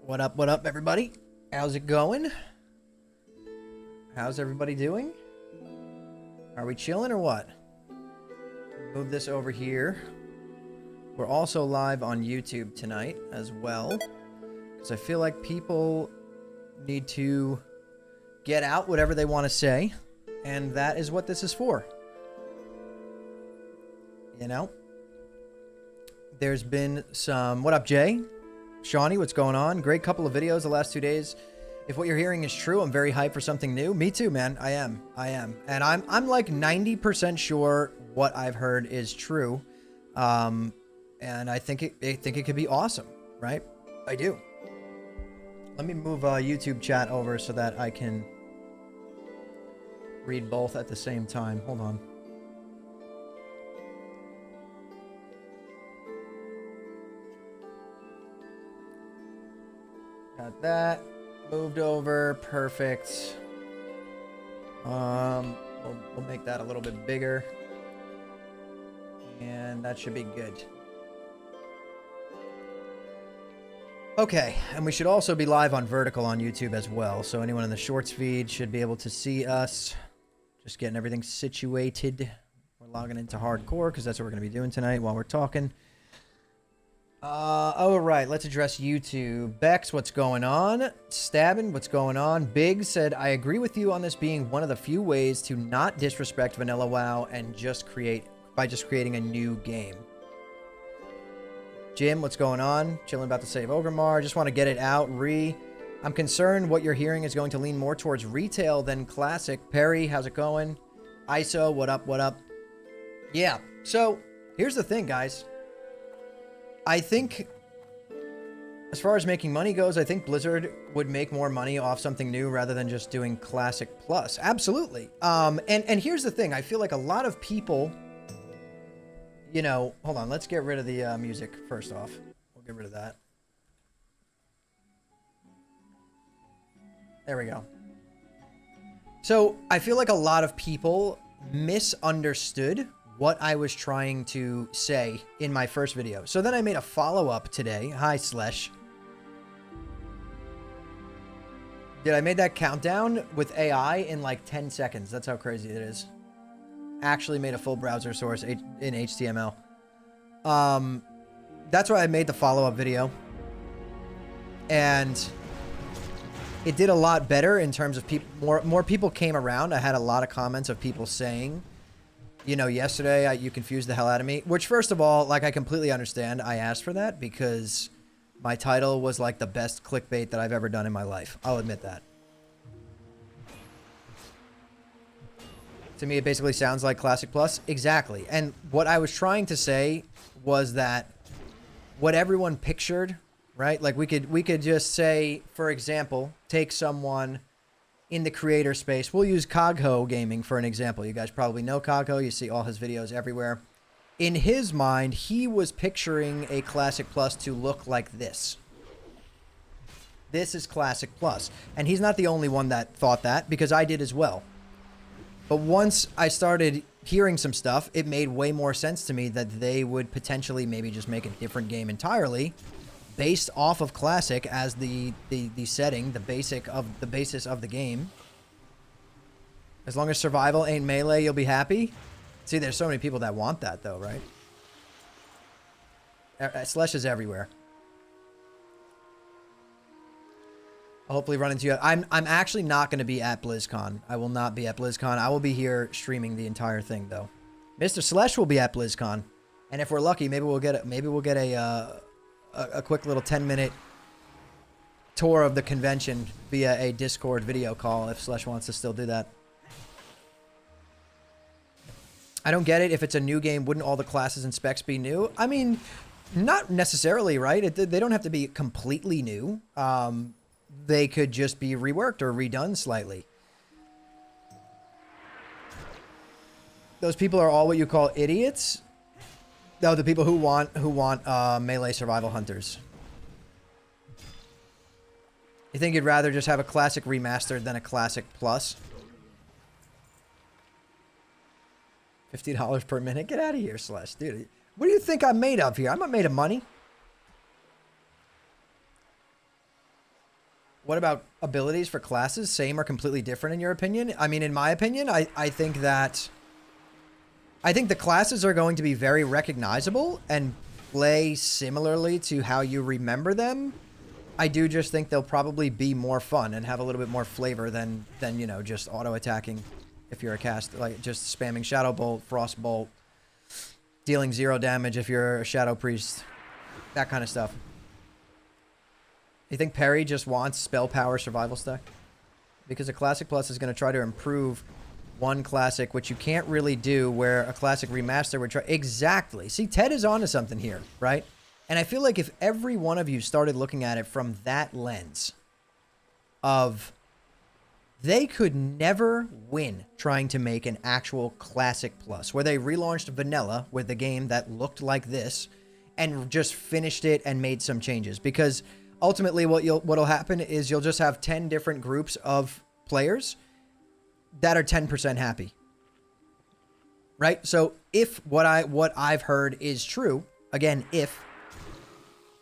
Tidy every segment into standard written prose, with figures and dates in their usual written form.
What up, everybody? How's it going? How's everybody doing? Are we chilling or what? Move this over here. We're also live on YouTube tonight as well, because I feel like people need to get out whatever they want to say, and that is what this is for. You know? There's been some... What up, Jay? Shawnee, what's going on? Great couple of videos the last 2 days. If what you're hearing is true, I'm very hyped for something new. Me too, man. I am. And I'm like 90% sure what I've heard is true. And I think it could be awesome, right? I do. Let me move YouTube chat over so that I can read both at the same time. Hold on. Got that moved over. Perfect. We'll make that a little bit bigger. And that should be good. Okay, and we should also be live on vertical on YouTube as well. So anyone in the shorts feed should be able to see us. Just getting everything situated. We're logging into hardcore because that's what we're going to be doing tonight while we're talking. All right, let's address YouTube. Bex, what's going on? Stabbin, what's going on? Big said, I agree with you on this being one of the few ways to not disrespect Vanilla WoW and just creating a new game. Jim, what's going on? Chilling about to save Ogremar. Just want to get it out. I'm concerned what you're hearing is going to lean more towards retail than classic. Perry, how's it going? ISO, what up, what up? Yeah, so here's the thing, guys. I think, as far as making money goes, I think Blizzard would make more money off something new rather than just doing Classic Plus. Absolutely. And here's the thing. I feel like a lot of people, you know... Hold on. Let's get rid of the music first off. We'll get rid of that. There we go. So, I feel like a lot of people misunderstood what I was trying to say in my first video. So then I made a follow-up today. Hi, Slesh. Did I made that countdown with AI in like 10 seconds. That's how crazy it is. Actually made a full browser source in HTML. That's why I made the follow-up video. And it did a lot better in terms of people. More people came around. I had a lot of comments of people saying, you know, yesterday you confused the hell out of me. Which, first of all, like, I completely understand. I asked for that because my title was like the best clickbait that I've ever done in my life. I'll admit that. To me, it basically sounds like Classic Plus. Exactly. And what I was trying to say was that what everyone pictured, right? Like, we could just say, for example, take someone in the creator space. We'll use Cogho Gaming for an example. You guys probably know Cogho. You see all his videos everywhere. In his mind, he was picturing a Classic Plus to look like this. This is Classic Plus. And he's not the only one that thought that, because I did as well. But once I started hearing some stuff, it made way more sense to me that they would potentially maybe just make a different game entirely, based off of Classic as the setting, the basis of the game. As long as survival ain't melee, you'll be happy. See, there's so many people that want that, though, right? Slash is everywhere. I'll hopefully run into you. I'm actually not going to be at BlizzCon. I will not be at BlizzCon. I will be here streaming the entire thing, though. Mr. Slash will be at BlizzCon, and if we're lucky, maybe we'll get a quick little 10-minute tour of the convention via a Discord video call if Slush wants to still do that. I don't get it. If it's a new game, wouldn't all the classes and specs be new? I mean, not necessarily, right? They don't have to be completely new. They could just be reworked or redone slightly. Those people are all what you call idiots? No, the people who want melee survival hunters. You think you'd rather just have a classic remastered than a classic plus? $50 per minute? Get out of here, Slash. Dude, what do you think I'm made of here? I'm not made of money. What about abilities for classes? Same or completely different in your opinion? I mean, in my opinion, I think that... I think the classes are going to be very recognizable and play similarly to how you remember them. I do just think they'll probably be more fun and have a little bit more flavor than you know, just auto-attacking if you're a cast. Like, just spamming Shadow Bolt, Frost Bolt, dealing 0 damage if you're a Shadow Priest. That kind of stuff. You think Perry just wants Spell Power Survival Stack? Because a Classic Plus is going to try to improve one Classic, which you can't really do where a Classic Remaster would try... Exactly. See, Ted is onto something here, right? And I feel like if every one of you started looking at it from that lens of they could never win trying to make an actual Classic Plus, where they relaunched Vanilla with a game that looked like this and just finished it and made some changes. Because ultimately what'll happen is you'll just have 10 different groups of players that are 10% happy. Right? So if what I've heard is true, again, if,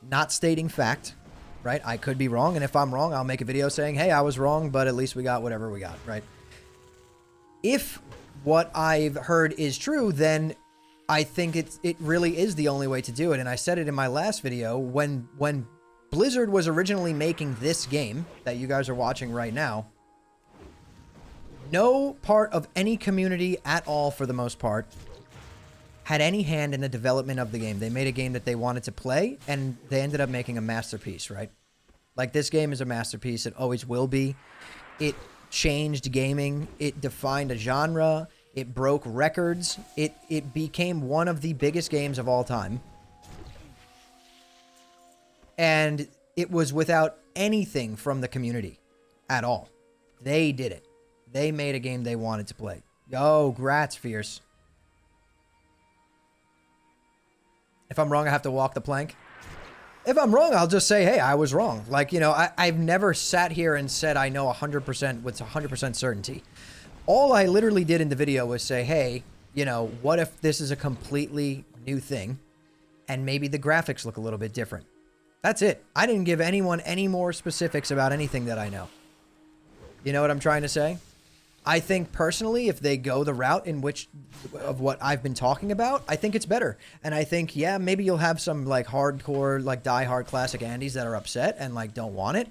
not stating fact, right? I could be wrong, and if I'm wrong, I'll make a video saying, hey, I was wrong, but at least we got whatever we got, right? If what I've heard is true, then I think it really is the only way to do it. And I said it in my last video, when Blizzard was originally making this game that you guys are watching right now, no part of any community at all, for the most part, had any hand in the development of the game. They made a game that they wanted to play, and they ended up making a masterpiece, right? Like, this game is a masterpiece. It always will be. It changed gaming. It defined a genre. It broke records. It became one of the biggest games of all time. And it was without anything from the community at all. They did it. They made a game they wanted to play. Yo, Gratz Fierce. If I'm wrong, I have to walk the plank. If I'm wrong, I'll just say, hey, I was wrong. Like, you know, I've never sat here and said I know 100% with 100% certainty. All I literally did in the video was say, hey, you know, what if this is a completely new thing and maybe the graphics look a little bit different? That's it. I didn't give anyone any more specifics about anything that I know. You know what I'm trying to say? I think personally, if they go the route in which of what I've been talking about, I think it's better. And I think, yeah, maybe you'll have some like hardcore, like die-hard classic Andes that are upset and like don't want it.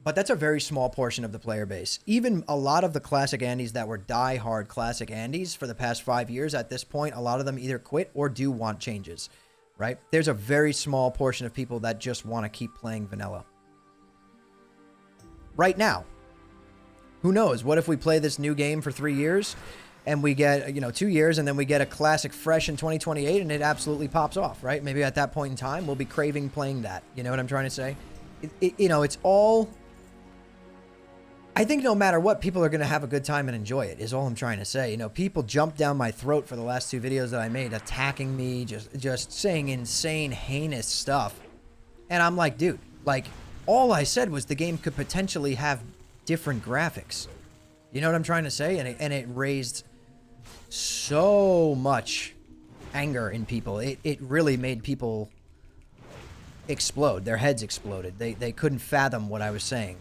But that's a very small portion of the player base. Even a lot of the classic Andes that were die-hard classic Andes for the past 5 years, at this point, a lot of them either quit or do want changes, right? There's a very small portion of people that just want to keep playing vanilla. Right now. Who knows? What if we play this new game for 3 years and we get, you know, 2 years and then we get a classic fresh in 2028 and it absolutely pops off, right? Maybe at that point in time, we'll be craving playing that. You know what I'm trying to say? You know, it's all... I think no matter what, people are going to have a good time and enjoy it, is all I'm trying to say. You know, people jumped down my throat for the last 2 videos that I made, attacking me, just saying insane, heinous stuff. And I'm like, dude, like, all I said was the game could potentially have different graphics. You know what I'm trying to say? And it raised so much anger in people. It really made people explode. Their heads exploded. They couldn't fathom what I was saying.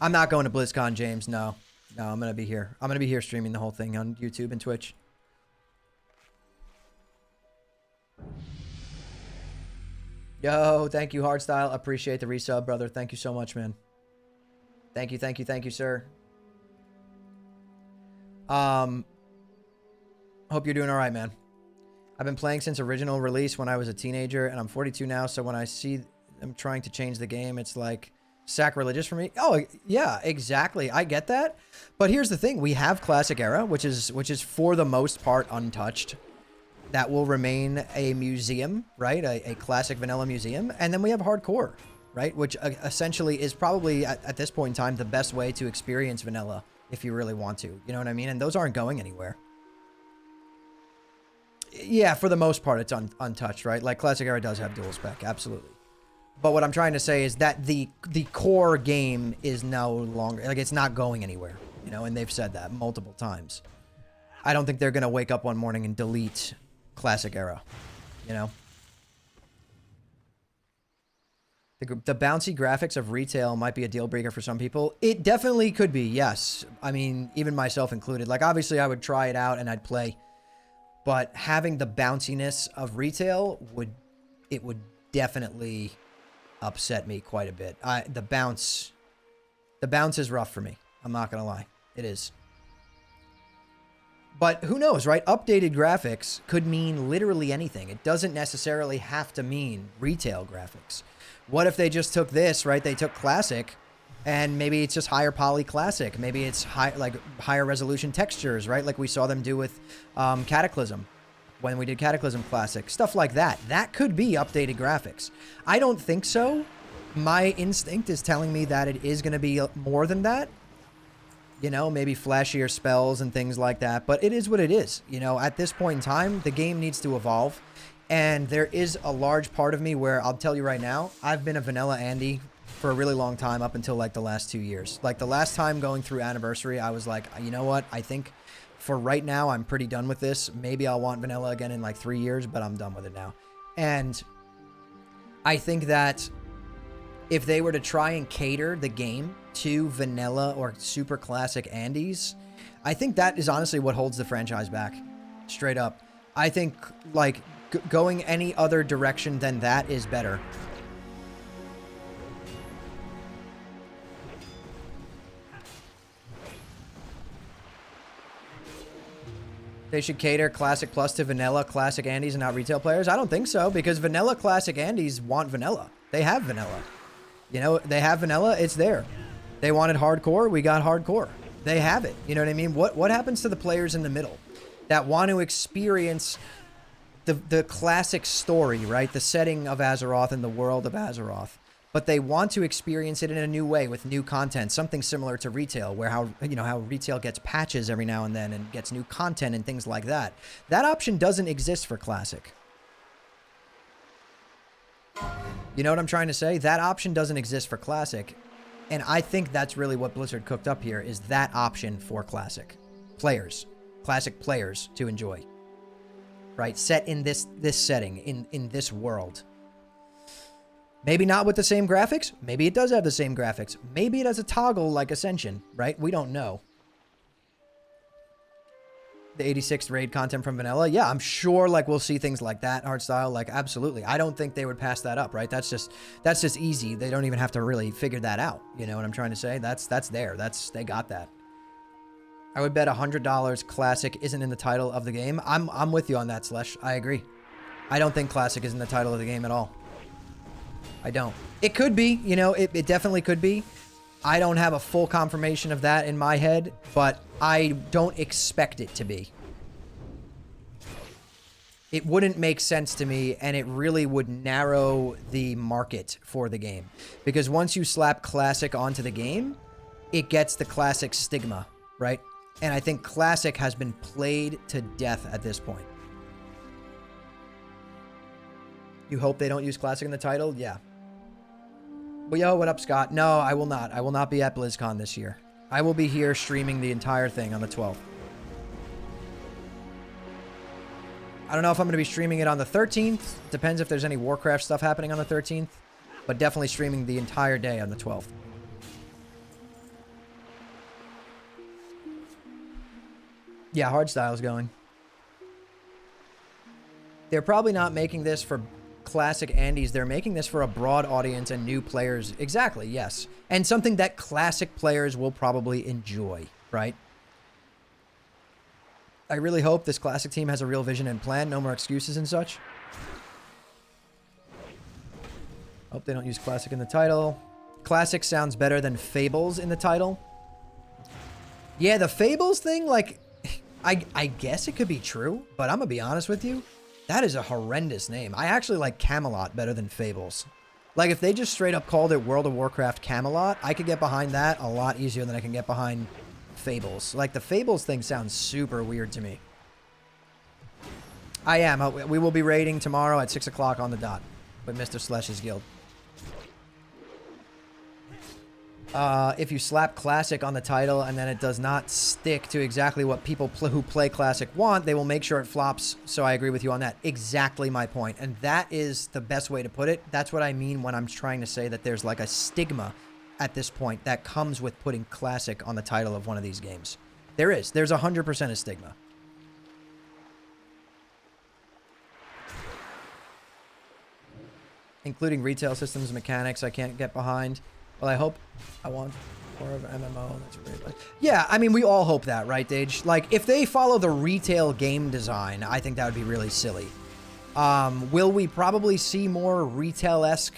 I'm not going to BlizzCon, James. No, I'm going to be here. I'm going to be here streaming the whole thing on YouTube and Twitch. Yo, thank you, Hardstyle. Appreciate the resub, brother. Thank you so much, man. Thank you, sir. Hope you're doing all right, man. I've been playing since original release when I was a teenager, and I'm 42 now, so when I see them trying to change the game, it's like sacrilegious for me. Oh, yeah, exactly. I get that. But here's the thing. We have Classic Era, which is for the most part untouched. That will remain a museum, right? A classic vanilla museum. And then we have Hardcore, right? Which essentially is probably, at this point in time, the best way to experience vanilla if you really want to. You know what I mean? And those aren't going anywhere. Yeah, for the most part, it's untouched, right? Like, Classic Era does have dual spec, absolutely. But what I'm trying to say is that the core game is no longer... Like, it's not going anywhere, you know? And they've said that multiple times. I don't think they're going to wake up one morning and delete Classic Era, you know? The bouncy graphics of retail might be a deal breaker for some people. It definitely could be, yes. I mean, even myself included. Like, obviously, I would try it out and I'd play. But having the bounciness of retail would definitely upset me quite a bit. The bounce is rough for me. I'm not going to lie. It is. But who knows, right? Updated graphics could mean literally anything. It doesn't necessarily have to mean retail graphics. What if they just took this, right? They took classic, and maybe it's just higher poly classic. Maybe it's higher resolution textures, right? Like we saw them do with Cataclysm when we did Cataclysm Classic. Stuff like that. That could be updated graphics. I don't think so. My instinct is telling me that it is going to be more than that. You know, maybe flashier spells and things like that. But it is what it is. You know, at this point in time, the game needs to evolve. And there is a large part of me where, I'll tell you right now, I've been a vanilla Andy for a really long time, up until like the last 2 years. Like the last time going through Anniversary, I was like, you know what? I think for right now, I'm pretty done with this. Maybe I'll want vanilla again in like 3 years, but I'm done with it now. And I think that if they were to try and cater the game to vanilla or super classic Andys, I think that is honestly what holds the franchise back. Straight up. I think like going any other direction than that is better. They should cater Classic Plus to vanilla Classic Andys and not retail players? I don't think so, because vanilla Classic Andys want vanilla. They have vanilla. You know, they have vanilla, it's there. They wanted hardcore, we got hardcore. They have it. You know what I mean? What happens to the players in the middle that want to experience the classic story, right? The setting of Azeroth and the world of Azeroth. But they want to experience it in a new way with new content, something similar to retail, where how retail gets patches every now and then and gets new content and things like that. That option doesn't exist for classic. You know what I'm trying to say? That option doesn't exist for classic. And I think that's really what Blizzard cooked up here, is that option for classic players, classic players to enjoy. Right? Set in this setting, in this world. Maybe not with the same graphics. Maybe it does have the same graphics. Maybe it has a toggle like Ascension, right? We don't know. The 86th raid content from vanilla. Yeah, I'm sure like we'll see things like that, hardstyle. Like, absolutely. I don't think they would pass that up, right? That's just easy. They don't even have to really figure that out. You know what I'm trying to say? That's there. They got that. I would bet $100 classic isn't in the title of the game. I'm with you on that, Slesh. I agree. I don't think classic is in the title of the game at all. I don't. It could be, you know, it definitely could be. I don't have a full confirmation of that in my head, but I don't expect it to be. It wouldn't make sense to me, and it really would narrow the market for the game. Because once you slap classic onto the game, it gets the classic stigma, right? And I think classic has been played to death at this point. You hope they don't use classic in the title? Yeah. Well, yo, what up, Scott? No, I will not. I will not be at BlizzCon this year. I will be here streaming the entire thing on the 12th. I don't know if I'm going to be streaming it on the 13th. Depends if there's any Warcraft stuff happening on the 13th. But definitely streaming the entire day on the 12th. Yeah, Hardstyle's going. They're probably not making this for classic Andys. They're making this for a broad audience and new players. Exactly, yes. And something that classic players will probably enjoy, right? I really hope this classic team has a real vision and plan. No more excuses and such. Hope they don't use classic in the title. Classic sounds better than Fables in the title. Yeah, the Fables thing, like, I guess it could be true, but I'm gonna be honest with you. That is a horrendous name. I actually like Camelot better than Fables. Like, if they just straight up called it World of Warcraft Camelot, I could get behind that a lot easier than I can get behind Fables. Like, the Fables thing sounds super weird to me. I am. We will be raiding tomorrow at 6 o'clock on the dot with Mr. Slesh's guild. If you slap Classic on the title and then it does not stick to exactly what people who play Classic want, they will make sure it flops. So I agree with you on that. Exactly my point. And that is the best way to put it. That's what I mean when I'm trying to say that there's like a stigma at this point that comes with putting Classic on the title of one of these games. There is. There's 100% a stigma. Including retail systems mechanics I can't get behind. Well, I want more of an MMO. That's weird. Yeah, I mean, we all hope that, right, Dage? Like, if they follow the retail game design, I think that would be really silly. Will we probably see more retail-esque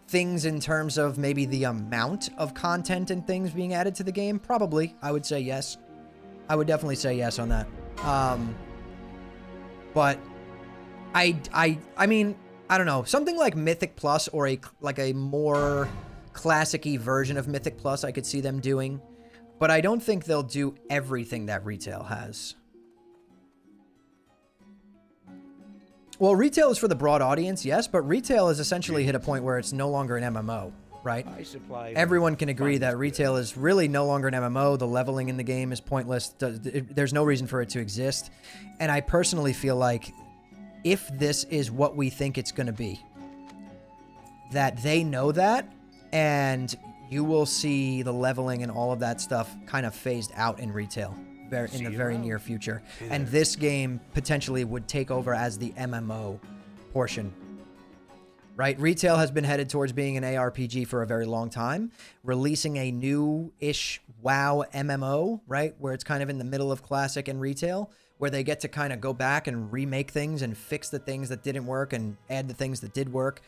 things in terms of maybe the amount of content and things being added to the game? Probably. I would say yes. I would definitely say yes on that. But I mean, I don't know. Something like Mythic Plus or a more classic-y version of Mythic Plus I could see them doing. But I don't think they'll do everything that retail has. Well, retail is for the broad audience, yes, but retail has essentially hit a point where it's no longer an MMO, right? Everyone can agree that retail is really no longer an MMO. The leveling in the game is pointless. There's no reason for it to exist. And I personally feel like if this is what we think it's going to be, that they know that, and you will see the leveling and all of that stuff kind of phased out in retail in the very near future. And this game potentially would take over as the MMO portion. Right? Retail has been headed towards being an ARPG for a very long time. Releasing a new-ish WoW MMO, right? Where it's kind of in the middle of Classic and retail, where they get to kind of go back and remake things and fix the things that didn't work and add the things that did work.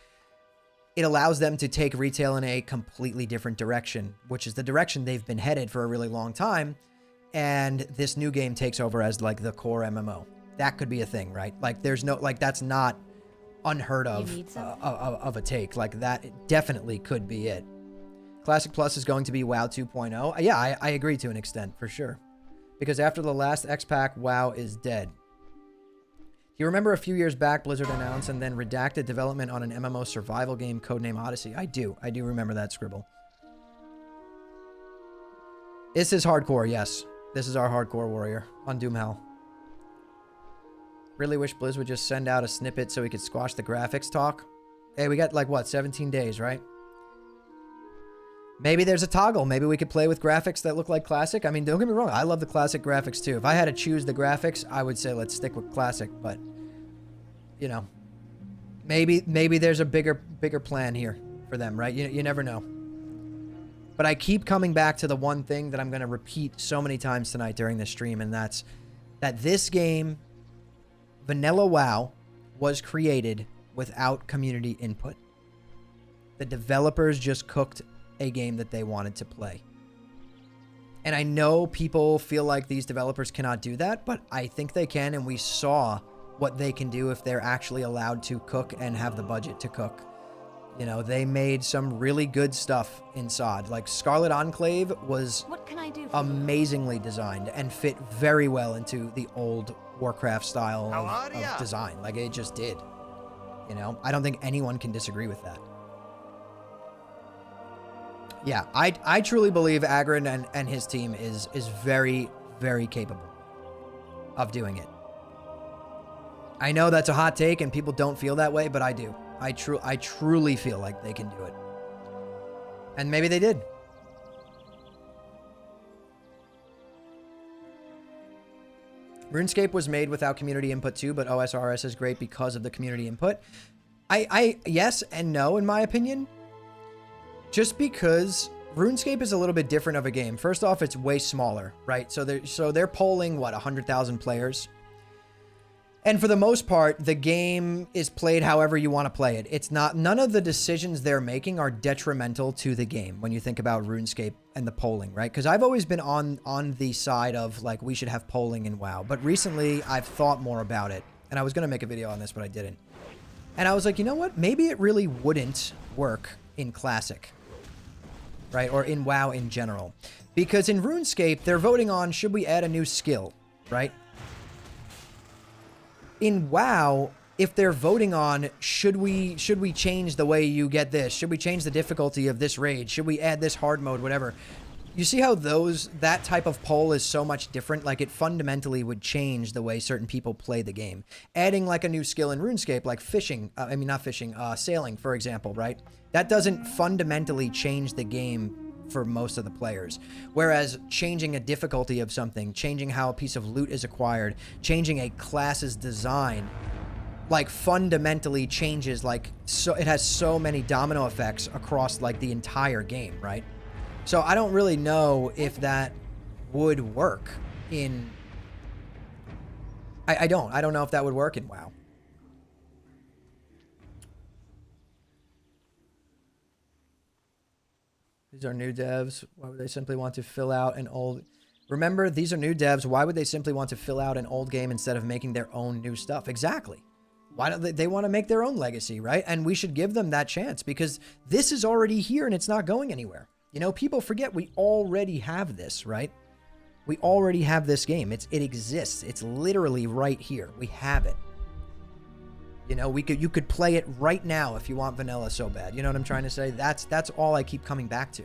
It allows them to take retail in a completely different direction, which is the direction they've been headed for a really long time. And this new game takes over as like the core MMO. That could be a thing, right? Like there's no, like that's not unheard of a take. Like that definitely could be it. Classic Plus is going to be WoW 2.0. Yeah, I agree to an extent, for sure. Because after the last X-Pack, WoW is dead. You remember a few years back, Blizzard announced and then redacted development on an MMO survival game codename Odyssey. I do remember that, Scribble. This is hardcore, yes. This is our hardcore warrior on Doomhell. Really wish Blizz would just send out a snippet so we could squash the graphics talk. Hey, we got like, what, 17 days, right? Maybe there's a toggle. Maybe we could play with graphics that look like Classic. I mean, don't get me wrong. I love the Classic graphics, too. If I had to choose the graphics, I would say let's stick with Classic. But, you know, maybe there's a bigger plan here for them, right? You never know. But I keep coming back to the one thing that I'm going to repeat so many times tonight during this stream, and that's that this game, Vanilla WoW, was created without community input. The developers just cooked a game that they wanted to play. And I know people feel like these developers cannot do that, but I think they can, and we saw what they can do if they're actually allowed to cook and have the budget to cook. You know, they made some really good stuff in SOD. Like Scarlet Enclave was amazingly designed and fit very well into the old Warcraft style of design. Like it just did. You know, I don't think anyone can disagree with that. Yeah, I truly believe Agron and his team is very, very capable of doing it. I know that's a hot take and people don't feel that way, but I do. I truly feel like they can do it. And maybe they did. RuneScape was made without community input too, but OSRS is great because of the community input. Yes and no, in my opinion. Just because RuneScape is a little bit different of a game. First off, it's way smaller, right? So they're polling, what, 100,000 players? And for the most part, the game is played however you want to play it. It's not, none of the decisions they're making are detrimental to the game when you think about RuneScape and the polling, right? Because I've always been on the side of, like, we should have polling in WoW. But recently, I've thought more about it. And I was going to make a video on this, but I didn't. And I was like, you know what? Maybe it really wouldn't work in Classic, right? Or in WoW in general. Because in RuneScape, they're voting on, should we add a new skill, right? In WoW, if they're voting on, should we change the way you get this? Should we change the difficulty of this raid? Should we add this hard mode, whatever? You see how that type of poll is so much different? Like, it fundamentally would change the way certain people play the game. Adding like a new skill in RuneScape, like fishing, not fishing, sailing, for example, right? That doesn't fundamentally change the game for most of the players. Whereas changing a difficulty of something, changing how a piece of loot is acquired, changing a class's design, like fundamentally changes, like, so it has so many domino effects across like the entire game, right? So I don't really know if that would work in... I don't know if that would work in WoW. These are new devs. Why would they simply want to fill out an old... Remember, these are new devs. Why would they simply want to fill out an old game instead of making their own new stuff? Exactly. Why don't they want to make their own legacy, right? And we should give them that chance because this is already here and it's not going anywhere. You know, people forget we already have this, right? We already have this game. It exists. It's literally right here. We have it. You know, you could play it right now if you want vanilla so bad. You know what I'm trying to say? That's all I keep coming back to.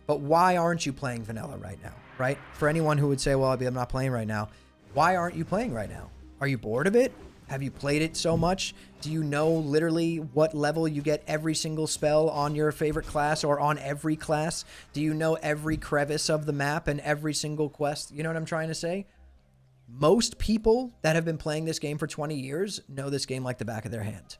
But why aren't you playing vanilla right now, right? For anyone who would say, well, I'm not playing right now. Why aren't you playing right now? Are you bored of it? Have you played it so much? Do you know literally what level you get every single spell on your favorite class or on every class? Do you know every crevice of the map and every single quest? You know what I'm trying to say? Most people that have been playing this game for 20 years know this game like the back of their hand.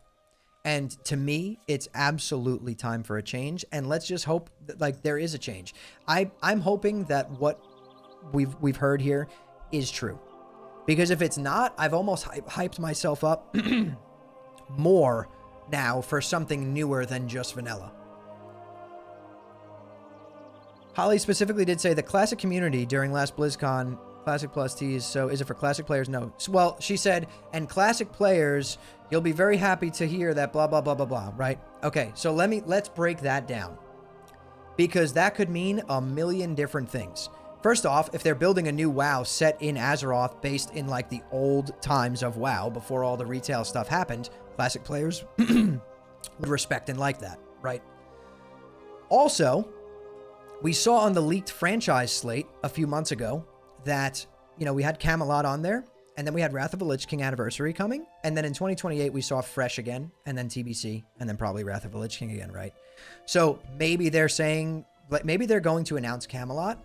And to me, it's absolutely time for a change. And let's just hope that, like, there is a change. I'm hoping that what we've heard here is true. Because if it's not, I've almost hyped myself up more now for something newer than just vanilla. Holly specifically did say the classic community during last BlizzCon, Classic Plus tease, so is it for classic players? No. Well, she said, and classic players, you'll be very happy to hear that blah, blah, blah, blah, blah, right? Okay, so let's break that down. Because that could mean a million different things. First off, if they're building a new WoW set in Azeroth based in like the old times of WoW before all the retail stuff happened, classic players would respect and like that, right? Also, we saw on the leaked franchise slate a few months ago that, you know, we had Camelot on there, and then we had Wrath of the Lich King Anniversary coming, and then in 2028 we saw Fresh again, and then TBC, and then probably Wrath of the Lich King again, right? So maybe they're saying, maybe they're going to announce Camelot,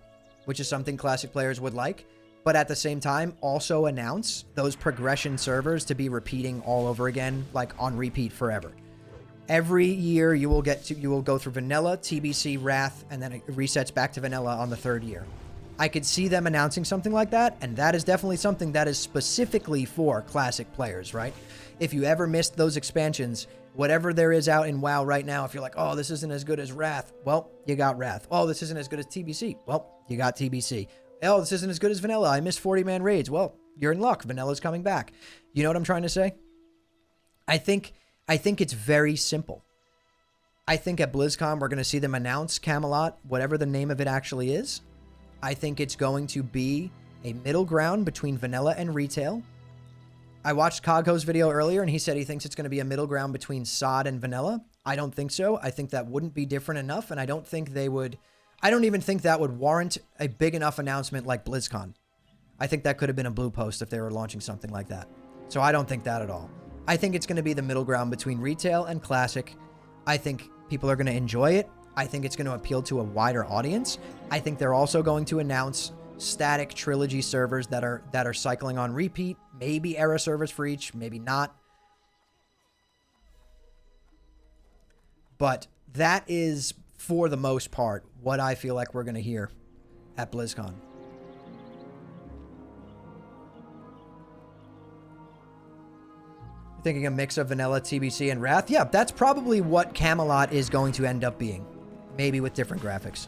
which is something classic players would like, but at the same time also announce those progression servers to be repeating all over again, like on repeat forever. Every year you will go through vanilla, TBC, Wrath, and then it resets back to vanilla on the third year. I could see them announcing something like that, and that is definitely something that is specifically for classic players, right? If you ever missed those expansions, whatever there is out in WoW right now, if you're like, oh, this isn't as good as Wrath, well, you got Wrath. Oh, this isn't as good as TBC. Well, you got TBC. Oh, this isn't as good as vanilla. I missed 40-man raids. Well, you're in luck. Vanilla's coming back. You know what I'm trying to say? I think it's very simple. I think at BlizzCon, we're going to see them announce Camelot, whatever the name of it actually is. I think it's going to be a middle ground between vanilla and retail. I watched Kagho's video earlier, and he said he thinks it's going to be a middle ground between SOD and vanilla. I don't think so. I think that wouldn't be different enough, and I don't think they would... I don't even think that would warrant a big enough announcement like BlizzCon. I think that could have been a blue post if they were launching something like that. So I don't think that at all. I think it's going to be the middle ground between retail and classic. I think people are going to enjoy it. I think it's going to appeal to a wider audience. I think they're also going to announce static trilogy servers that are cycling on repeat, maybe era servers for each, maybe not. But that is, for the most part, what I feel like we're going to hear at BlizzCon. Thinking a mix of vanilla, TBC, and Wrath? Yeah, that's probably what Camelot is going to end up being. Maybe with different graphics.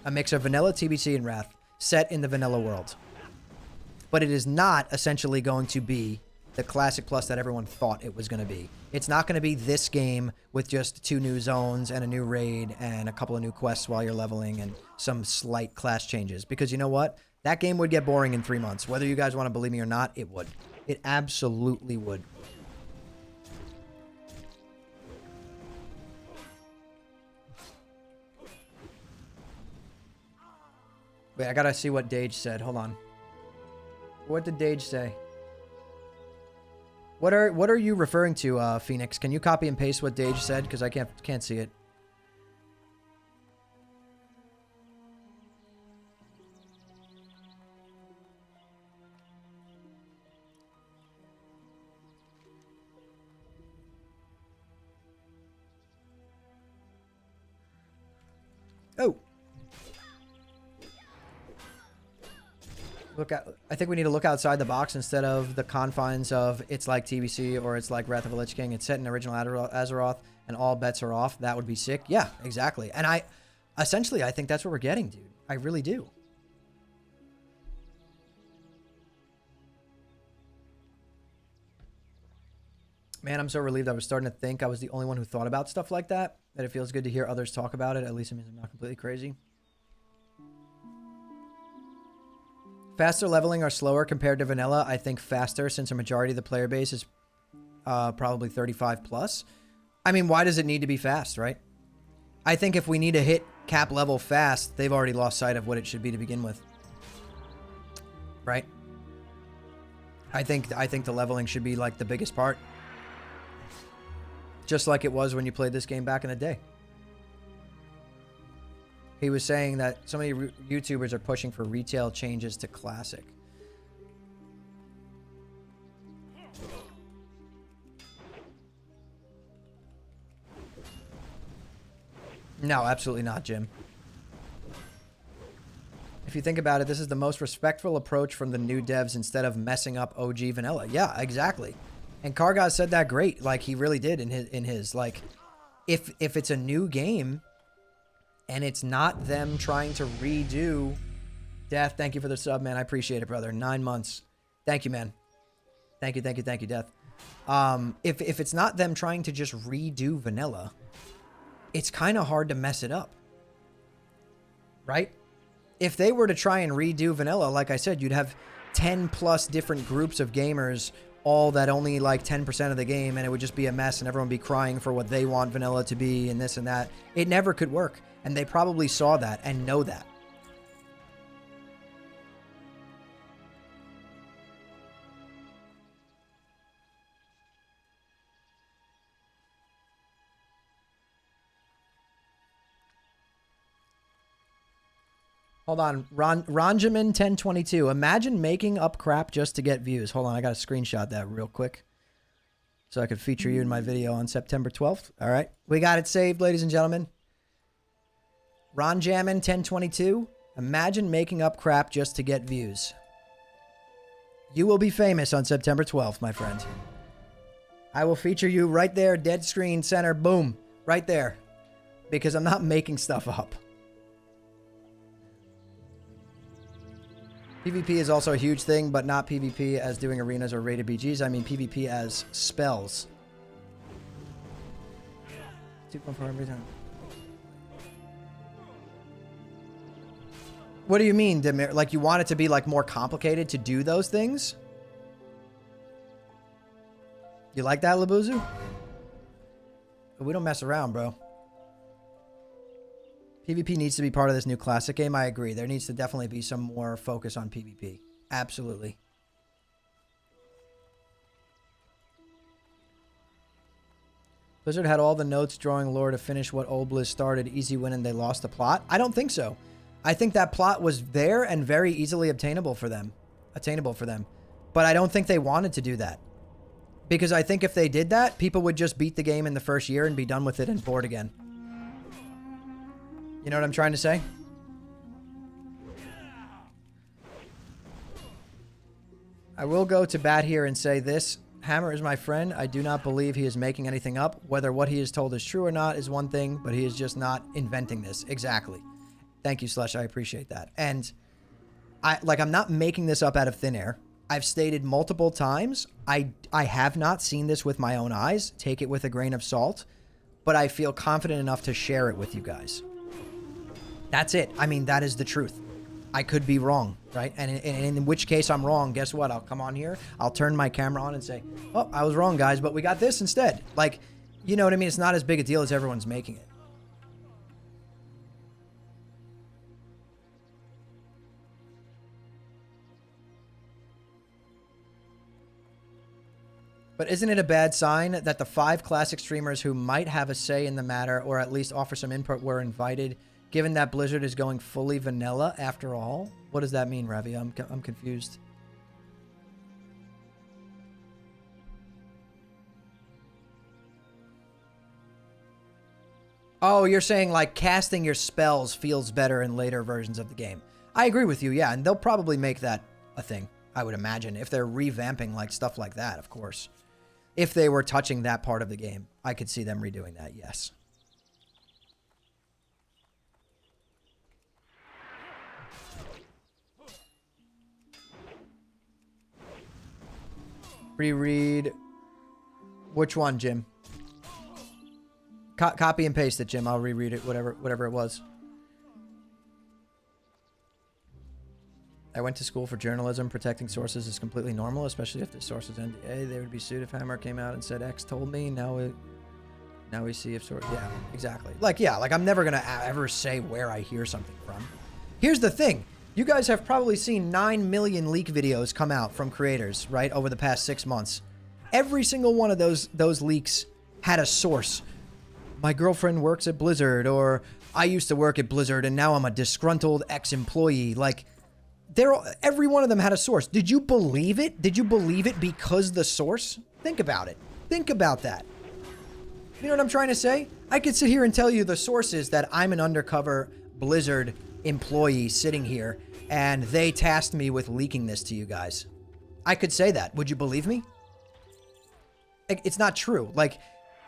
A mix of vanilla, TBC, and Wrath set in the vanilla world. But it is not essentially going to be the Classic Plus that everyone thought it was going to be. It's not going to be this game with just 2 new zones and a new raid and a couple of new quests while you're leveling and some slight class changes. Because you know what? That game would get boring in 3 months. Whether you guys want to believe me or not, it would. It absolutely would. Wait, I gotta see what Dage said. Hold on. What did Dage say? What are you referring to, Phoenix? Can you copy and paste what Dage said? Because I can't see it. Oh. I think we need to look outside the box instead of the confines of it's like TBC or it's like Wrath of the Lich King. It's set in original Azeroth and all bets are off. That would be sick. Yeah, exactly. And I think that's what we're getting, dude. I really do. Man, I'm so relieved. I was starting to think I was the only one who thought about stuff like that. That it feels good to hear others talk about it. At least it means I'm not completely crazy. Faster leveling or slower compared to vanilla? I think faster, since a majority of the player base is probably 35 plus. I mean, why does it need to be fast, right? I think if we need to hit cap level fast, they've already lost sight of what it should be to begin with. Right? I think the leveling should be like the biggest part. Just like it was when you played this game back in the day. He was saying that so many YouTubers are pushing for retail changes to Classic. No, absolutely not, Jim. If you think about it, this is the most respectful approach from the new devs instead of messing up OG vanilla. Yeah, exactly. And Kargaz said that great. Like, he really did in his like, if it's a new game and it's not them trying to redo Death, thank you for the sub, man. I appreciate it, brother. 9 months. Thank you, man. Thank you, Death. If it's not them trying to just redo vanilla, it's kind of hard to mess it up. Right? If they were to try and redo vanilla, like I said, you'd have 10 plus different groups of gamers, all that only like 10% of the game, and it would just be a mess and everyone would be crying for what they want vanilla to be and this and that. It never could work. And they probably saw that and know that. Hold on. Ronjamin 1022. Imagine making up crap just to get views. Hold on. I got to screenshot that real quick so I could feature you in my video on September 12th. All right. We got it saved, ladies and gentlemen. Ronjamin 1022. Imagine making up crap just to get views. You will be famous on September 12th, my friend. I will feature you right there, dead screen center, boom, right there. Because I'm not making stuff up. PvP is also a huge thing, but not PvP as doing arenas or rated BGs. I mean PvP as spells. 2.4 every time. What do you mean, Demir? Like, you want it to be, like, more complicated to do those things? You like that, Labuzu? We don't mess around, bro. PvP needs to be part of this new Classic game. I agree. There needs to definitely be some more focus on PvP. Absolutely. Blizzard had all the notes drawing lore to finish what Old Blizz started. Easy win and they lost the plot. I don't think so. I think that plot was there and very easily attainable for them. But I don't think they wanted to do that. Because I think if they did that, people would just beat the game in the first year and be done with it and bored again. You know what I'm trying to say? I will go to bat here and say this. Hammer is my friend. I do not believe he is making anything up. Whether what he is told is true or not is one thing, but he is just not inventing this. Exactly. Thank you, Slush. I appreciate that. And I'm not making this up out of thin air. I've stated multiple times, I have not seen this with my own eyes. Take it with a grain of salt. But I feel confident enough to share it with you guys. That's it. I mean, that is the truth. I could be wrong, right? And in which case I'm wrong, guess what? I'll come on here, I'll turn my camera on and say, oh, I was wrong, guys, but we got this instead. Like, you know what I mean? It's not as big a deal as everyone's making it. But isn't it a bad sign that the 5 classic streamers who might have a say in the matter or at least offer some input were invited, given that Blizzard is going fully vanilla after all? What does that mean, Ravi? I'm confused. Oh, you're saying like casting your spells feels better in later versions of the game. I agree with you, yeah, and they'll probably make that a thing, I would imagine, if they're revamping like stuff like that, of course. If they were touching that part of the game, I could see them redoing that, yes. Reread. Which one, Jim? Copy and paste it, Jim. I'll reread it, whatever it was. I went to school for journalism. Protecting sources is completely normal, especially if the source is NDA. They would be sued if Hammer came out and said X told me. Now we see if source. Yeah, exactly. Like, yeah, like I'm never gonna ever say where I hear something from. Here's the thing. You guys have probably seen 9 million leak videos come out from creators, right, over the past 6 months. Every single one of those leaks had a source. My girlfriend works at Blizzard, or I used to work at Blizzard and now I'm a disgruntled ex-employee. Like, every one of them had a source. Did you believe it? Did you believe it because the source? Think about it. Think about that. You know what I'm trying to say? I could sit here and tell you the source is that I'm an undercover Blizzard employee sitting here, and they tasked me with leaking this to you guys. I could say that. Would you believe me? It's not true. Like,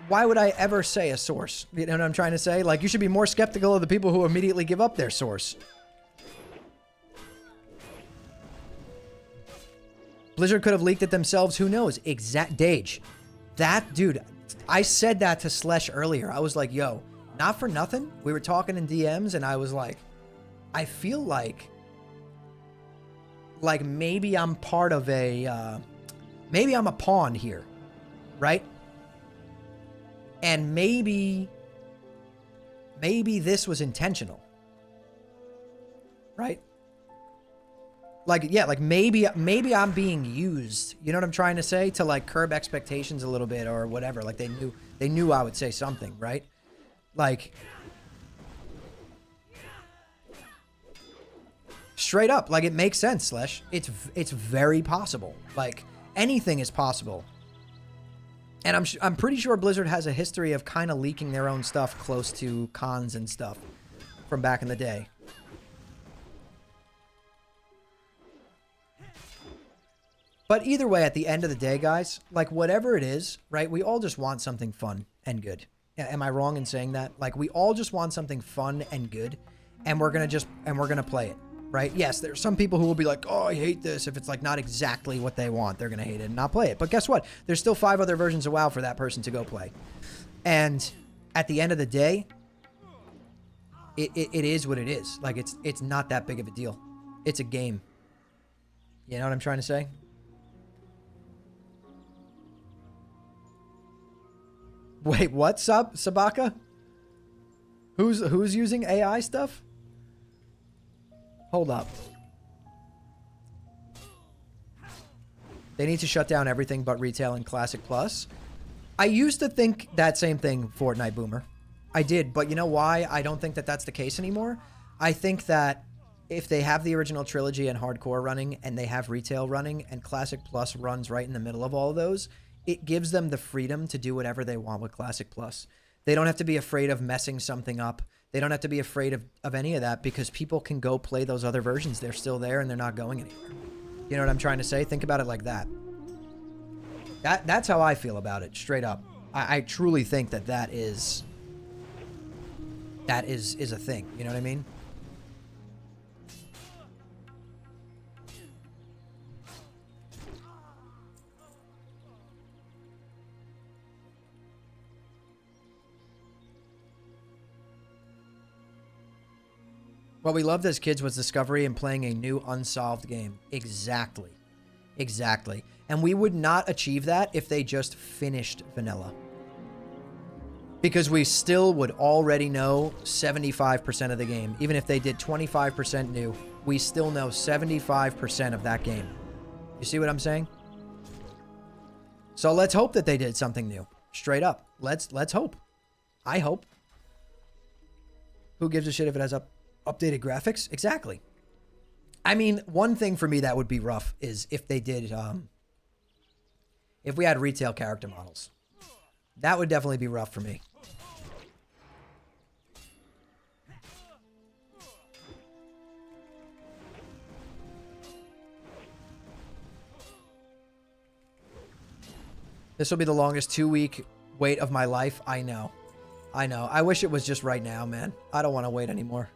why would I ever say a source? You know what I'm trying to say? Like, you should be more skeptical of the people who immediately give up their source. Blizzard could have leaked it themselves. Who knows? Dage. That, dude, I said that to Slesh earlier. I was like, yo, not for nothing. We were talking in DMs, and I was like, I feel like maybe I'm part of a, maybe I'm a pawn here, right? And maybe this was intentional, right? Like, yeah, like maybe I'm being used. You know what I'm trying to say? To like curb expectations a little bit or whatever. Like they knew I would say something, right? Like, straight up, like it makes sense, Slesh. It's very possible. Like anything is possible. And I'm pretty sure Blizzard has a history of kind of leaking their own stuff close to cons and stuff from back in the day. But either way, at the end of the day, guys, like whatever it is, right? We all just want something fun and good. Am I wrong in saying that? Like we all just want something fun and good, and we're gonna play it, right? Yes, there's some people who will be like, oh, I hate this. If it's like not exactly what they want, they're gonna hate it and not play it. But guess what? There's still 5 other versions of WoW for that person to go play. And at the end of the day, it is what it is. Like it's not that big of a deal. It's a game. You know what I'm trying to say? Wait, what, Sabaka? Who's using AI stuff? Hold up. They need to shut down everything but retail and Classic Plus. I used to think that same thing, Fortnite Boomer. I did, but you know why I don't think that that's the case anymore? I think that if they have the original trilogy and hardcore running, and they have retail running, and Classic Plus runs right in the middle of all of those, it gives them the freedom to do whatever they want with Classic Plus. They don't have to be afraid of messing something up. They don't have to be afraid of any of that because people can go play those other versions. They're still there and they're not going anywhere. You know what I'm trying to say? Think about it like that. That's how I feel about it, straight up. I truly think that is a thing. You know what I mean? What we loved as kids was discovery and playing a new unsolved game. Exactly. Exactly. And we would not achieve that if they just finished vanilla. Because we still would already know 75% of the game. Even if they did 25% new, we still know 75% of that game. You see what I'm saying? So let's hope that they did something new. Straight up. Let's hope. I hope. Who gives a shit if it has updated graphics? Exactly. I mean, one thing for me that would be rough is if they did, if we had retail character models. That would definitely be rough for me. This will be the longest 2-week wait of my life. I know. I know. I wish it was just right now, man. I don't want to wait anymore.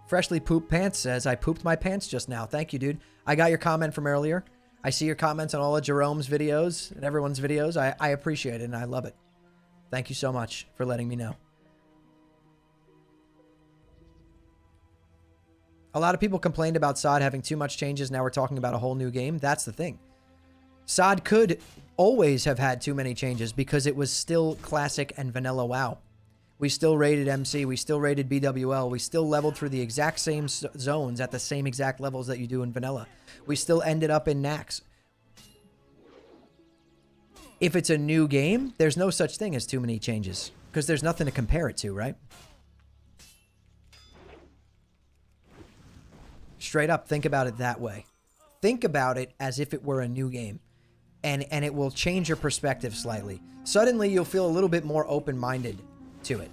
Freshly Pooped Pants says, I pooped my pants just now. Thank you, dude. I got your comment from earlier. I see your comments on all of Jerome's videos and everyone's videos. I appreciate it and I love it. Thank you so much for letting me know. A lot of people complained about SOD having too much changes. Now we're talking about a whole new game. That's the thing. SOD could always have had too many changes because it was still classic and vanilla WoW. We still rated MC. We still rated BWL. We still leveled through the exact same zones at the same exact levels that you do in vanilla. We still ended up in Nax. If it's a new game, there's no such thing as too many changes because there's nothing to compare it to, right? Straight up, think about it that way. Think about it as if it were a new game. And it will change your perspective slightly. Suddenly, you'll feel a little bit more open-minded to it.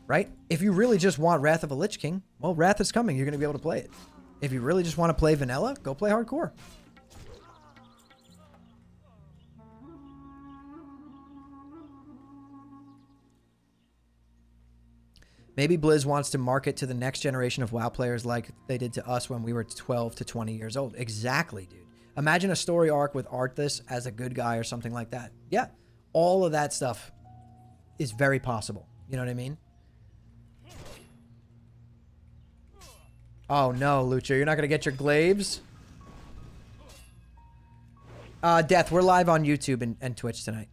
Right? If you really just want Wrath of a Lich King, well, Wrath is coming. You're going to be able to play it. If you really just want to play vanilla, go play hardcore. Maybe Blizz wants to market to the next generation of WoW players like they did to us when we were 12 to 20 years old. Exactly, dude. Imagine a story arc with Arthas as a good guy or something like that. Yeah, all of that stuff is very possible. You know what I mean? Oh no, Lucha, you're not going to get your glaives? Death, we're live on YouTube and Twitch tonight.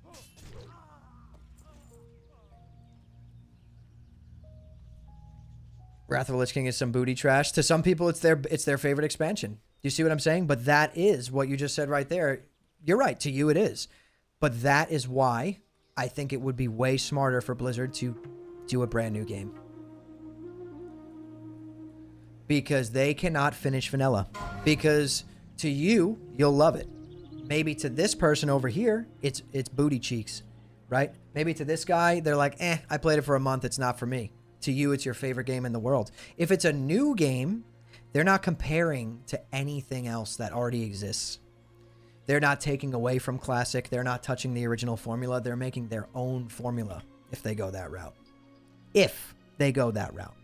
Wrath of the Lich King is some booty trash. To some people, it's their favorite expansion. You see what I'm saying? But that is what you just said right there. You're right. To you, it is. But that is why I think it would be way smarter for Blizzard to do a brand new game. Because they cannot finish vanilla. Because to you, you'll love it. Maybe to this person over here, it's booty cheeks, right? Maybe to this guy, they're like, I played it for a month. It's not for me. To you, it's your favorite game in the world. If it's a new game, they're not comparing to anything else that already exists. They're not taking away from Classic. They're not touching the original formula. They're making their own formula if they go that route. If they go that route.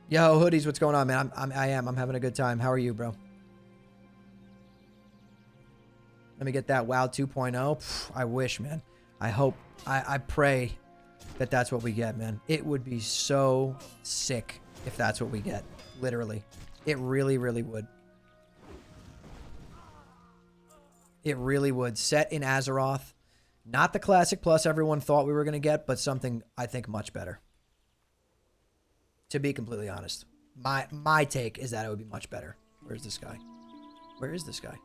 Yo, Hoodies, what's going on, man? I'm having a good time. How are you, bro? Let me get that WoW 2.0. I wish, man. I hope. I pray that that's what we get, man. It would be so sick if that's what we get. Literally. It really, really would. It really would. Set in Azeroth. Not the Classic Plus everyone thought we were going to get, but something I think much better. To be completely honest. My take is that it would be much better. Where's this guy? Where is this guy?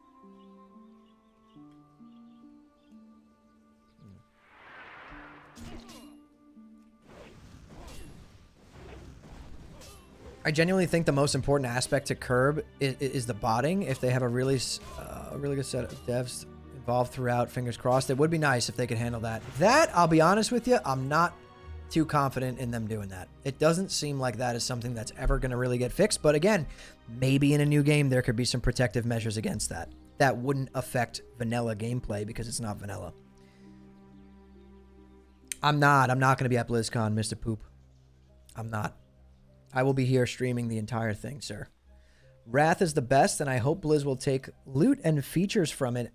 I genuinely think the most important aspect to curb is the botting. If they have a really good set of devs involved throughout, fingers crossed, it would be nice if they could handle that. That, I'll be honest with you, I'm not too confident in them doing that. It doesn't seem like that is something that's ever going to really get fixed. But again, maybe in a new game, there could be some protective measures against that. That wouldn't affect vanilla gameplay because it's not vanilla. I'm not going to be at BlizzCon, Mr. Poop. I'm not. I will be here streaming the entire thing, sir. Wrath is the best, and I hope Blizz will take loot and features from it,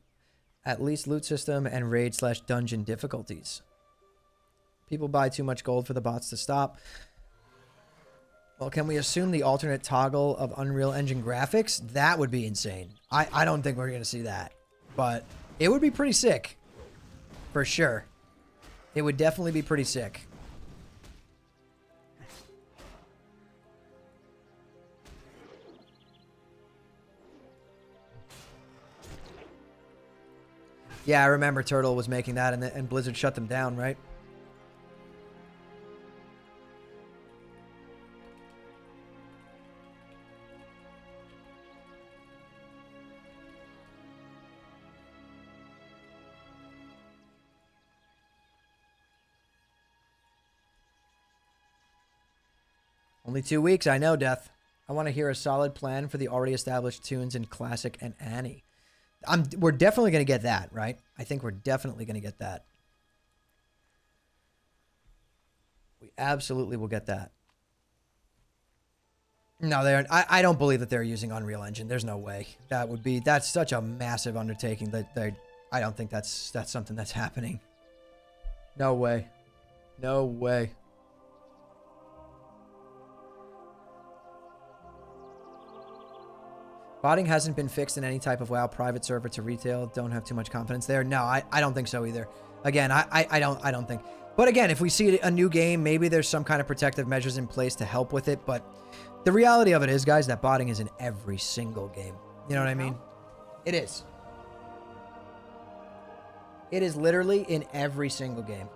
at least loot system and raid/dungeon difficulties. People buy too much gold for the bots to stop. Well, can we assume the alternate toggle of Unreal Engine graphics? That would be insane. I don't think we're going to see that. But it would be pretty sick. For sure. It would definitely be pretty sick. Yeah, I remember Turtle was making that and Blizzard shut them down, right? Only 2 weeks, I know, Death. I want to hear a solid plan for the already established tunes in Classic and Annie. We're definitely going to get that, right? I think we're definitely going to get that. We absolutely will get that. No, I don't believe that they're using Unreal Engine. There's no way. That's such a massive undertaking that I don't think that's something that's happening. No way. No way. Botting hasn't been fixed in any type of WoW private server to retail. Don't have too much confidence there. No, I don't think so either. Again, I don't think. But again, if we see a new game, maybe there's some kind of protective measures in place to help with it. But the reality of it is, guys, that botting is in every single game. You know what I mean? It is. It is literally in every single game.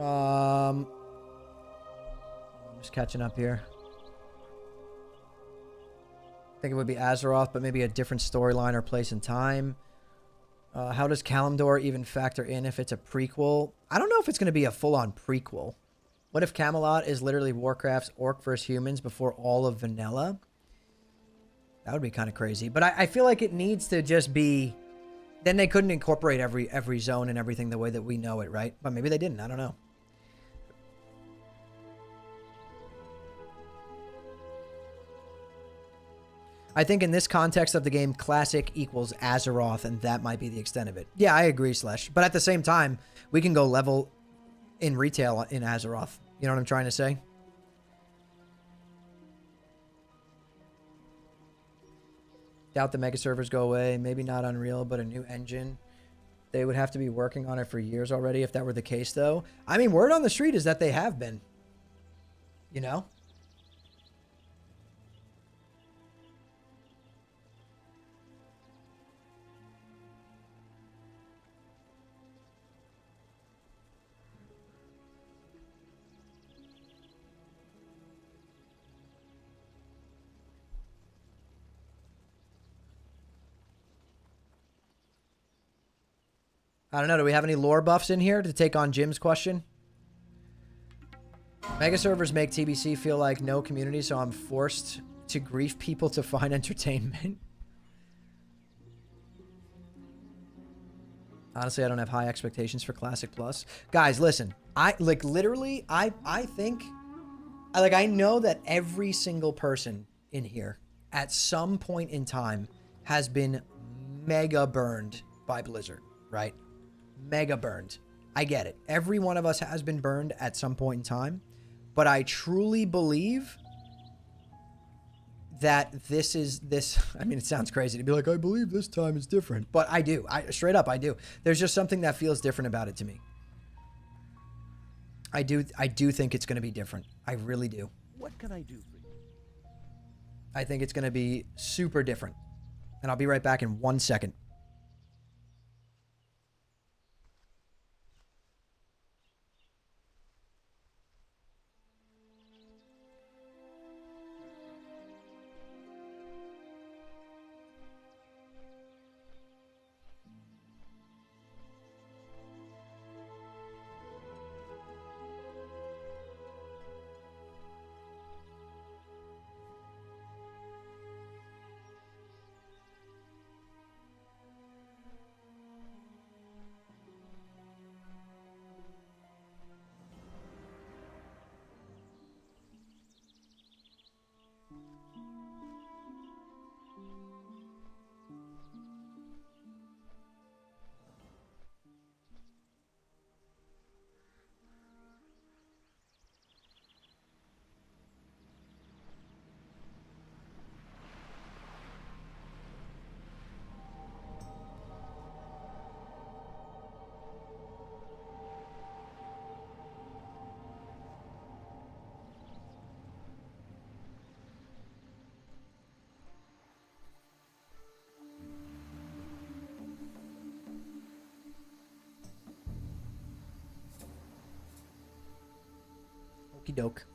I'm just catching up here. I think it would be Azeroth, but maybe a different storyline or place and time. How does Kalimdor even factor in if it's a prequel? I don't know if it's going to be a full-on prequel. What if Camelot is literally Warcraft's Orc vs. Humans before all of vanilla? That would be kind of crazy. But I feel like it needs to just be... Then they couldn't incorporate every zone and everything the way that we know it, right? But maybe they didn't. I don't know. I think in this context of the game, Classic equals Azeroth, and that might be the extent of it. Yeah, I agree, Slesh. But at the same time, we can go level in retail in Azeroth. You know what I'm trying to say? Doubt the mega servers go away. Maybe not Unreal, but a new engine. They would have to be working on it for years already if that were the case, though. I mean, word on the street is that they have been. You know? I don't know. Do we have any lore buffs in here to take on Jim's question? Mega servers make TBC feel like no community, so I'm forced to grief people to find entertainment. Honestly, I don't have high expectations for Classic Plus. Guys, listen. I think I know that every single person in here at some point in time has been mega burned by Blizzard, right? Mega burned. I get it. Every one of us has been burned at some point in time, but I truly believe that I mean, it sounds crazy to be like, I believe this time is different, but I do. Straight up, I do. There's just something that feels different about it to me. I do think it's going to be different. I really do. What can I do for you? I think it's going to be super different. And I'll be right back in 1 second. Okie doke.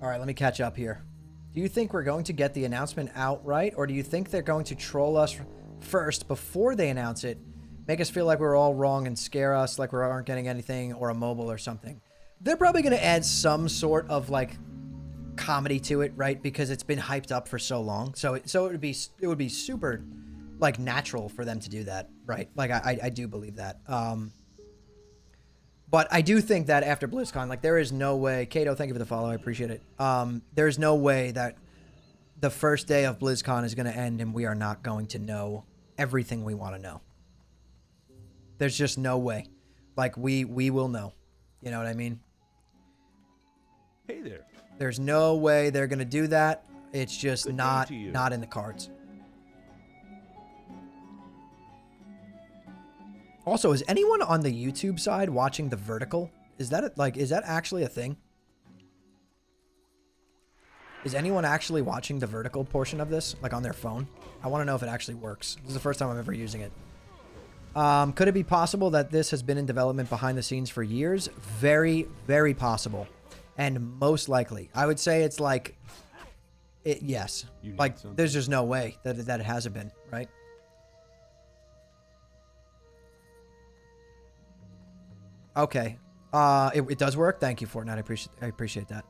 All right, let me catch up here. Do you think we're going to get the announcement outright, or do you think they're going to troll us first before they announce it, make us feel like we're all wrong and scare us like we aren't getting anything, or a mobile or something? They're probably going to add some sort of like comedy to it, right? Because it's been hyped up for so long. So it would be super like natural for them to do that, right? Like I do believe that. But I do think that after BlizzCon, like there is no way, Kato, thank you for the follow. I appreciate it. There's no way that the first day of BlizzCon is going to end and we are not going to know everything we want to know. There's just no way. Like we will know. You know what I mean? Hey there. There's no way they're going to do that. It's just not in the cards. Also, is anyone on the YouTube side watching the vertical? Is that actually a thing? Is anyone actually watching the vertical portion of this, like on their phone? I want to know if it actually works. This is the first time I'm ever using it. Could it be possible that this has been in development behind the scenes for years? Very, very possible. And most likely. I would say it's like, yes. Like, there's just no way that it hasn't been, right? Okay. It does work. Thank you, Fortnite. I appreciate that.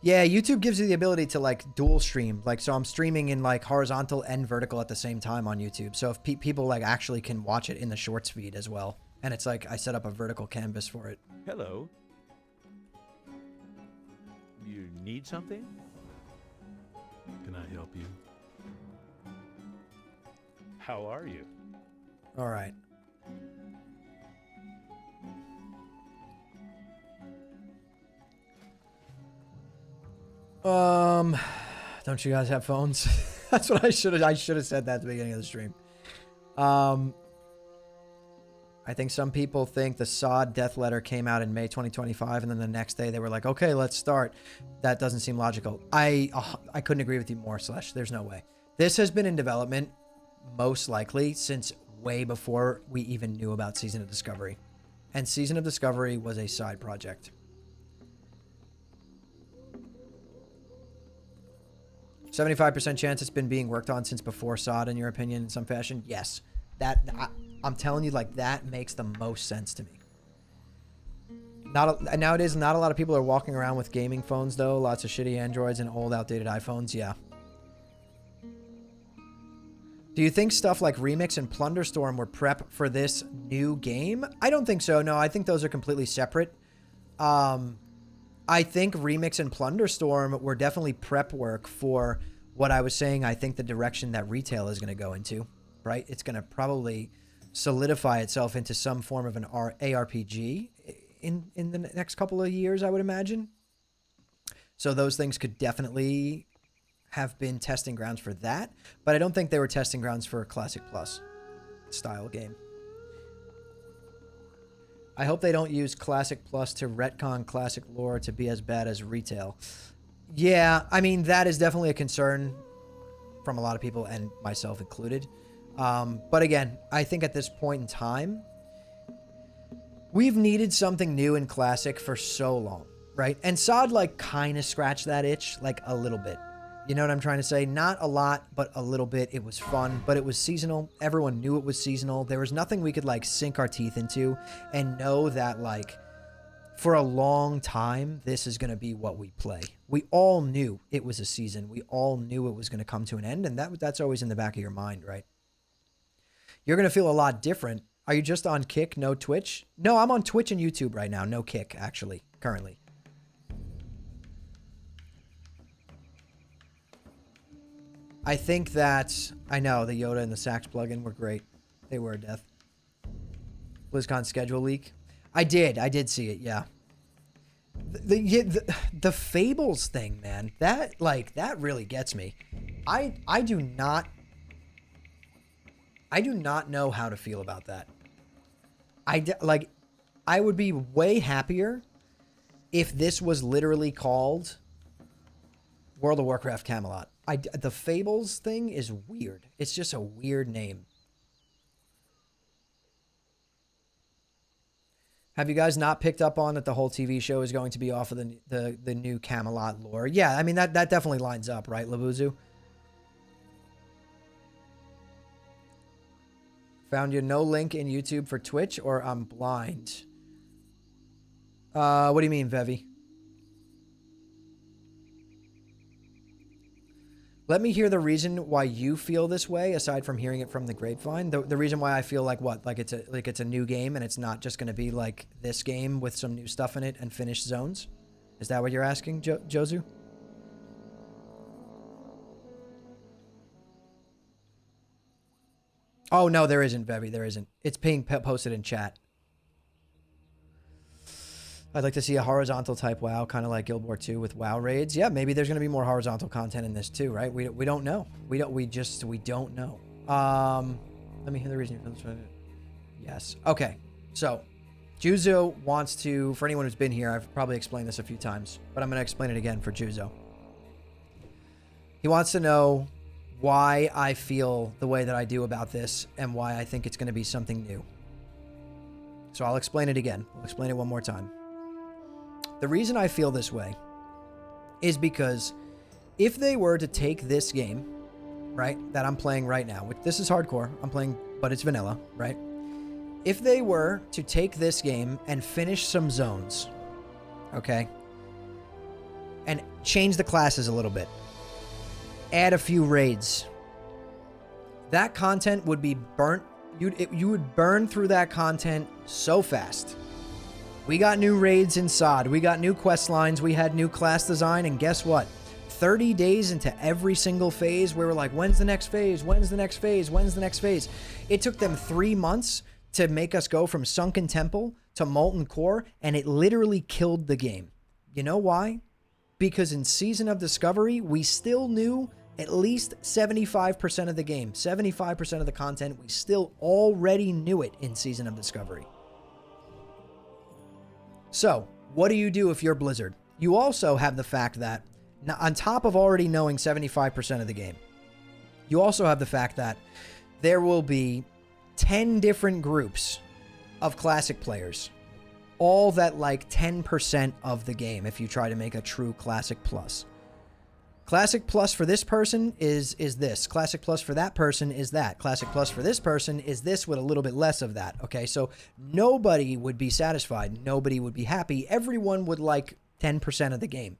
Yeah, YouTube gives you the ability to like dual stream. Like, so I'm streaming in like horizontal and vertical at the same time on YouTube. So if people like actually can watch it in the shorts feed as well. And it's like I set up a vertical canvas for it. Hello. You need something? Can I help you? How are you? All right. Don't you guys have phones? That's what I should have said that at the beginning of the stream. I think some people think the SOD death letter came out in May 2025, and then the next day they were like, okay, let's start. That doesn't seem logical. I couldn't agree with you more, Slash. There's no way. This has been in development, most likely, since way before we even knew about Season of Discovery. And Season of Discovery was a side project. 75% chance it's been being worked on since before SOD, in your opinion, in some fashion? Yes. I'm telling you, like, that makes the most sense to me. Nowadays, not a lot of people are walking around with gaming phones, though. Lots of shitty Androids and old, outdated iPhones. Yeah. Do you think stuff like Remix and Plunderstorm were prep for this new game? I don't think so. No, I think those are completely separate. I think Remix and Plunderstorm were definitely prep work for what I was saying. I think the direction that retail is going to go into, right? It's going to probably solidify itself into some form of an ARPG in the next couple of years, I would imagine. So those things could definitely have been testing grounds for that, but I don't think they were testing grounds for a Classic Plus style game. I hope they don't use Classic Plus to retcon Classic lore to be as bad as retail. Yeah, I mean, that is definitely a concern from a lot of people, and myself included. But again, I think at this point in time, we've needed something new in Classic for so long, right? And SOD, like, kind of scratched that itch, like, a little bit. You know what I'm trying to say? Not a lot, but a little bit. It was fun, but it was seasonal. Everyone knew it was seasonal. There was nothing we could, like, sink our teeth into and know that, like, for a long time, this is going to be what we play. We all knew it was a season. We all knew it was going to come to an end, and that's always in the back of your mind, right? You're going to feel a lot different. Are you just on Kick, no Twitch? No, I'm on Twitch and YouTube right now. No Kick, actually, currently. I think that, I know, the Yoda and the Sax plugin were great. They were a death. BlizzCon schedule leak. I did see it, yeah. The Fables thing, man, that really gets me. I do not know how to feel about that. I would be way happier if this was literally called World of Warcraft Camelot. The Fables thing is weird. It's just a weird name. Have you guys not picked up on that the whole TV show is going to be off of the new Camelot lore? Yeah, I mean, that definitely lines up, right, Labuzu? Found you no link in YouTube for Twitch, or I'm blind. What do you mean, Vevi? Let me hear the reason why you feel this way, aside from hearing it from the grapevine. The reason why I feel like what? Like it's a new game and it's not just going to be like this game with some new stuff in it and finished zones? Is that what you're asking, Jozu? Oh, no, there isn't, Vevi. There isn't. It's being posted in chat. I'd like to see a horizontal type WoW, kind of like Guild War 2 with WoW raids. Yeah, maybe there's going to be more horizontal content in this too, right? We don't know. We don't know. Let me hear the reason you're Yes. Okay. So, Juzo wants to, for anyone who's been here, I've probably explained this a few times, but I'm going to explain it again for Juzo. He wants to know why I feel the way that I do about this and why I think it's going to be something new. So I'll explain it again. I'll explain it one more time. The reason I feel this way is because if they were to take this game, right, that I'm playing right now, which this is hardcore, I'm playing, but it's vanilla, right? If they were to take this game and finish some zones, okay, and change the classes a little bit, add a few raids, that content would be burnt. You would burn through that content so fast. We got new raids in SOD. We got new quest lines. We had new class design. And guess what? 30 days into every single phase, we were like, when's the next phase? When's the next phase? When's the next phase? It took them 3 months to make us go from Sunken Temple to Molten Core, and it literally killed the game. You know why? Because in Season of Discovery, we still knew at least 75% of the game. 75% of the content, we still already knew it in Season of Discovery. So, what do you do if you're Blizzard? You also have the fact that, on top of already knowing 75% of the game, you also have the fact that there will be 10 different groups of Classic players, all that like 10% of the game if you try to make a true Classic Plus. Classic Plus for this person is this. Classic Plus for that person is that. Classic Plus for this person is this with a little bit less of that. Okay, so nobody would be satisfied. Nobody would be happy. Everyone would like 10% of the game.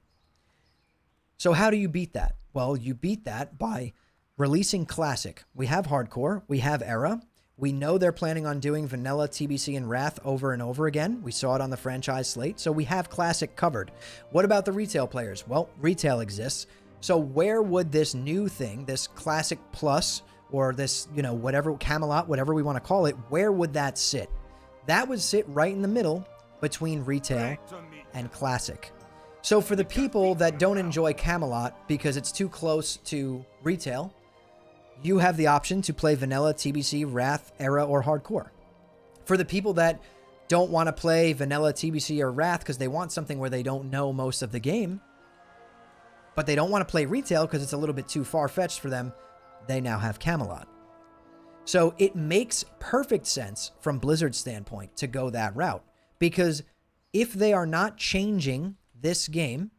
So how do you beat that? Well, you beat that by releasing Classic. We have Hardcore. We have Era. We know they're planning on doing Vanilla, TBC, and Wrath over and over again. We saw it on the franchise slate. So we have Classic covered. What about the retail players? Well, retail exists. So where would this new thing, this Classic Plus, or this, you know, whatever, Camelot, whatever we want to call it, where would that sit? That would sit right in the middle between retail and Classic. So for the people that don't enjoy Camelot because it's too close to retail, you have the option to play Vanilla, TBC, Wrath, Era, or Hardcore. For the people that don't want to play Vanilla, TBC, or Wrath because they want something where they don't know most of the game, but they don't want to play retail because it's a little bit too far-fetched for them, they now have Camelot. So it makes perfect sense from Blizzard's standpoint to go that route. Because if they are not changing this game,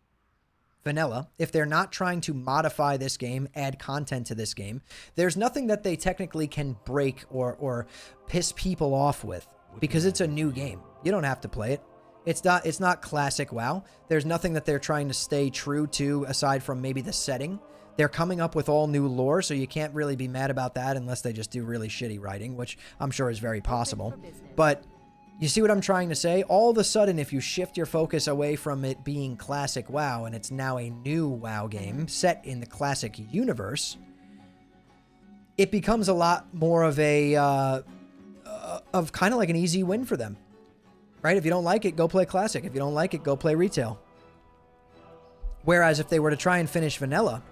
vanilla, if they're not trying to modify this game, add content to this game, there's nothing that they technically can break or piss people off with because it's a new game. You don't have to play it. It's not classic WoW. There's nothing that they're trying to stay true to aside from maybe the setting. They're coming up with all new lore, so you can't really be mad about that unless they just do really shitty writing, which I'm sure is very possible. But you see what I'm trying to say? All of a sudden, if you shift your focus away from it being classic WoW and it's now a new WoW game set in the classic universe, it becomes a lot more of a of kind of like an easy win for them. Right? If you don't like it, go play Classic. If you don't like it, go play Retail. Whereas if they were to try and finish Vanilla,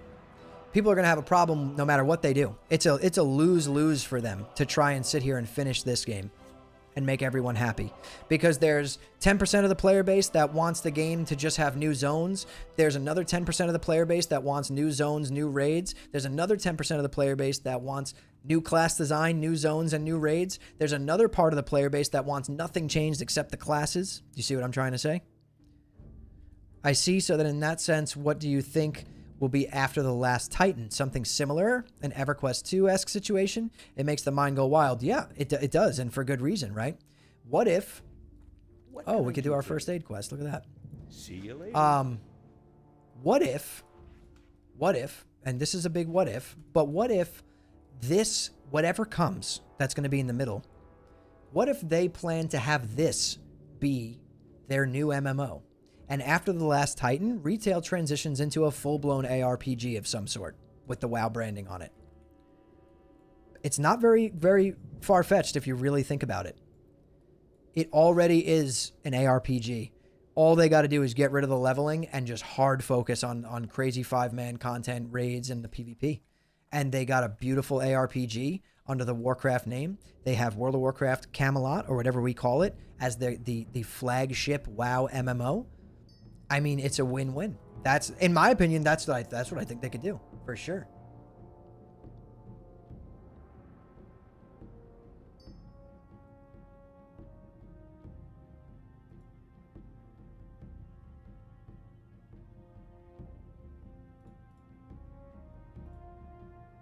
people are going to have a problem no matter what they do. It's a lose-lose for them to try and sit here and finish this game and make everyone happy. Because there's 10% of the player base that wants the game to just have new zones. There's another 10% of the player base that wants new zones, new raids. There's another 10% of the player base that wants new class design, new zones, and new raids. There's another part of the player base that wants nothing changed except the classes. Do you see what I'm trying to say? I see. So that in that sense, what do you think will be after the last Titan? Something similar, an EverQuest 2-esque situation? It makes the mind go wild. Yeah, it does, and for good reason, right? What if... Oh, we could do our first aid quest. Look at that. See you later. What if, and this is a big what if, but what if this, whatever comes that's going to be in the middle, what if they plan to have this be their new MMO? And after the last Titan, retail transitions into a full-blown ARPG of some sort with the WoW branding on it. It's not very, very far-fetched if you really think about it. It already is an ARPG. All they got to do is get rid of the leveling and just hard focus on crazy 5-man content, raids, and the PvP. And they got a beautiful ARPG under the Warcraft name. They have World of Warcraft Camelot, or whatever we call it, as the flagship WoW MMO. I mean, it's a win-win. That's, in my opinion, that's what I think they could do, for sure.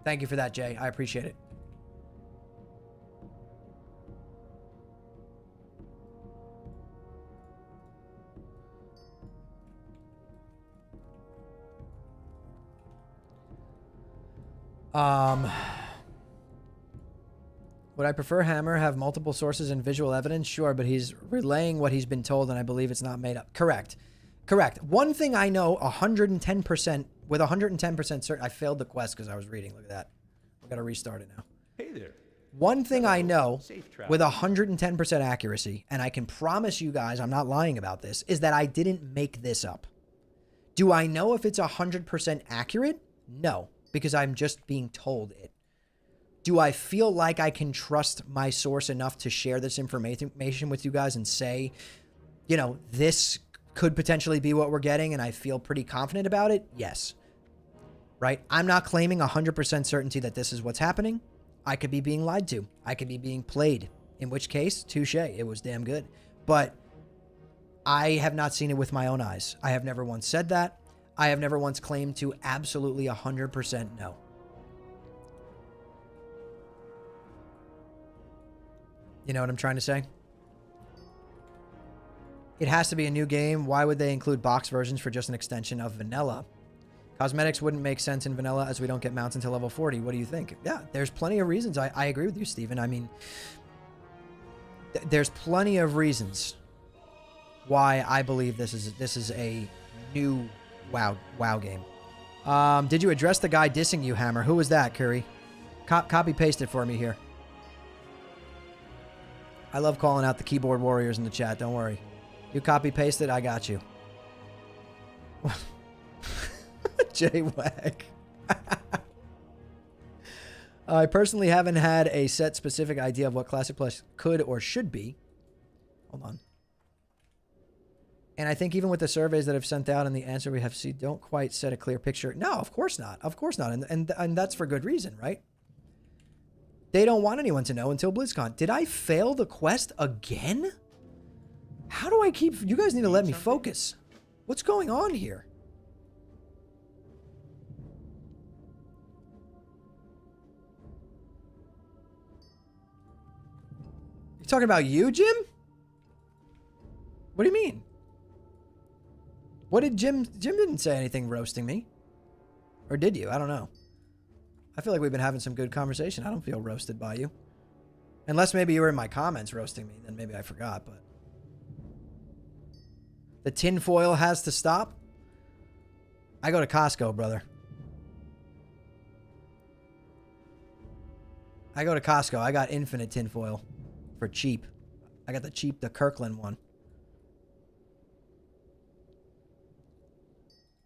Thank you for that, Jay. I appreciate it. Would I prefer Hammer have multiple sources and visual evidence? Sure, but he's relaying what he's been told, and I believe it's not made up. Correct. Correct. One thing I know 110%, with 110% certain, I failed the quest because I was reading. Look at that. We got to restart it now. Hey there. One thing I know Safe travel. with 110% accuracy, and I can promise you guys, I'm not lying about this, is that I didn't make this up. Do I know if it's 100% accurate? No, because I'm just being told it. Do I feel like I can trust my source enough to share this information with you guys and say, you know, this could potentially be what we're getting, and I feel pretty confident about it? Yes. Right? I'm not claiming 100% certainty that this is what's happening. I could be being lied to. I could be being played. In which case, touche. It was damn good. But I have not seen it with my own eyes. I have never once said that. I have never once claimed to absolutely 100% know. You know what I'm trying to say? It has to be a new game. Why would they include box versions for just an extension of vanilla? Cosmetics wouldn't make sense in vanilla as we don't get mounts until level 40. What do you think? Yeah, there's plenty of reasons. I agree with you, Steven. I mean, there's plenty of reasons why I believe this is a new WoW game. Did you address the guy dissing you, Hammer? Who was that, Curry? Copy paste it for me here. I love calling out the keyboard warriors in the chat. Don't worry. You copy paste it, I got you. J-Wag. I personally haven't had a set specific idea of what Classic Plus could or should be. Hold on. And I think even with the surveys that I've sent out and the answer we have seen don't quite set a clear picture. No, of course not. Of course not. And that's for good reason, right? They don't want anyone to know until BlizzCon. Did I fail the quest again? How do I keep... You guys need to let me focus. What's going on here? You talking about you, Jim? What do you mean? What did Jim didn't say anything roasting me. Or did you? I don't know. I feel like we've been having some good conversation. I don't feel roasted by you. Unless maybe you were in my comments roasting me, then maybe I forgot, but... The tinfoil has to stop? I go to Costco, brother. I go to Costco. I got infinite tinfoil for cheap. I got the Kirkland one.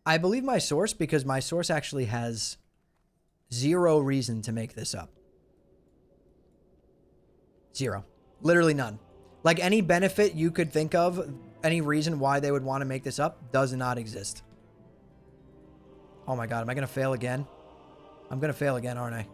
I believe my source because my source actually has zero reason to make this up. Zero. Literally none. Like, any benefit you could think of, any reason why they would want to make this up, does not exist. Oh my god, am I going to fail again? I'm going to fail again, aren't I?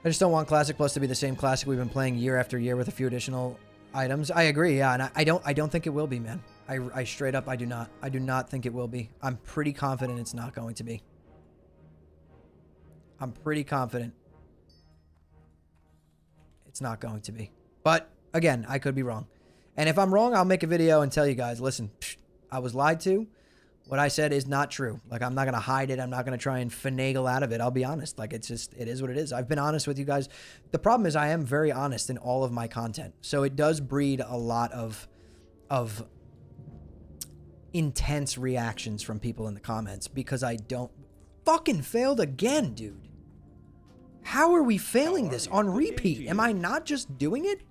I just don't want Classic Plus to be the same Classic we've been playing year after year with a few additional items. I agree, yeah, and I don't think it will be, man. I straight up, I do not. I do not think it will be. I'm pretty confident it's not going to be. I'm pretty confident it's not going to be. But, again, I could be wrong. And if I'm wrong, I'll make a video and tell you guys, listen, I was lied to. What I said is not true. Like, I'm not going to hide it. I'm not going to try and finagle out of it. I'll be honest. Like, it's just, it is what it is. I've been honest with you guys. The problem is I am very honest in all of my content. So it does breed a lot of intense reactions from people in the comments because I don't fucking failed again, dude. How are we failing this on repeat? Am I not just doing it?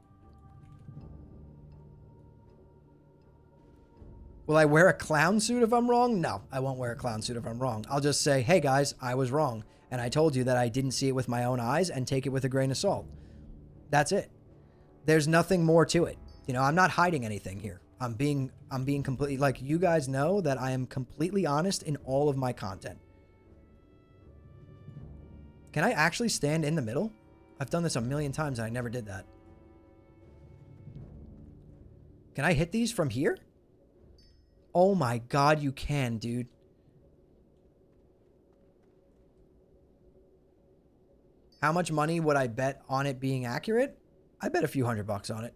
Will I wear a clown suit if I'm wrong? No, I won't wear a clown suit if I'm wrong. I'll just say, hey guys, I was wrong. And I told you that I didn't see it with my own eyes and take it with a grain of salt. That's it. There's nothing more to it. You know, I'm not hiding anything here. I'm being completely, like, you guys know that I am completely honest in all of my content. Can I actually stand in the middle? I've done this a million times and I never did that. Can I hit these from here? Oh my god, you can, dude. How much money would I bet on it being accurate? I bet a few $100 on it.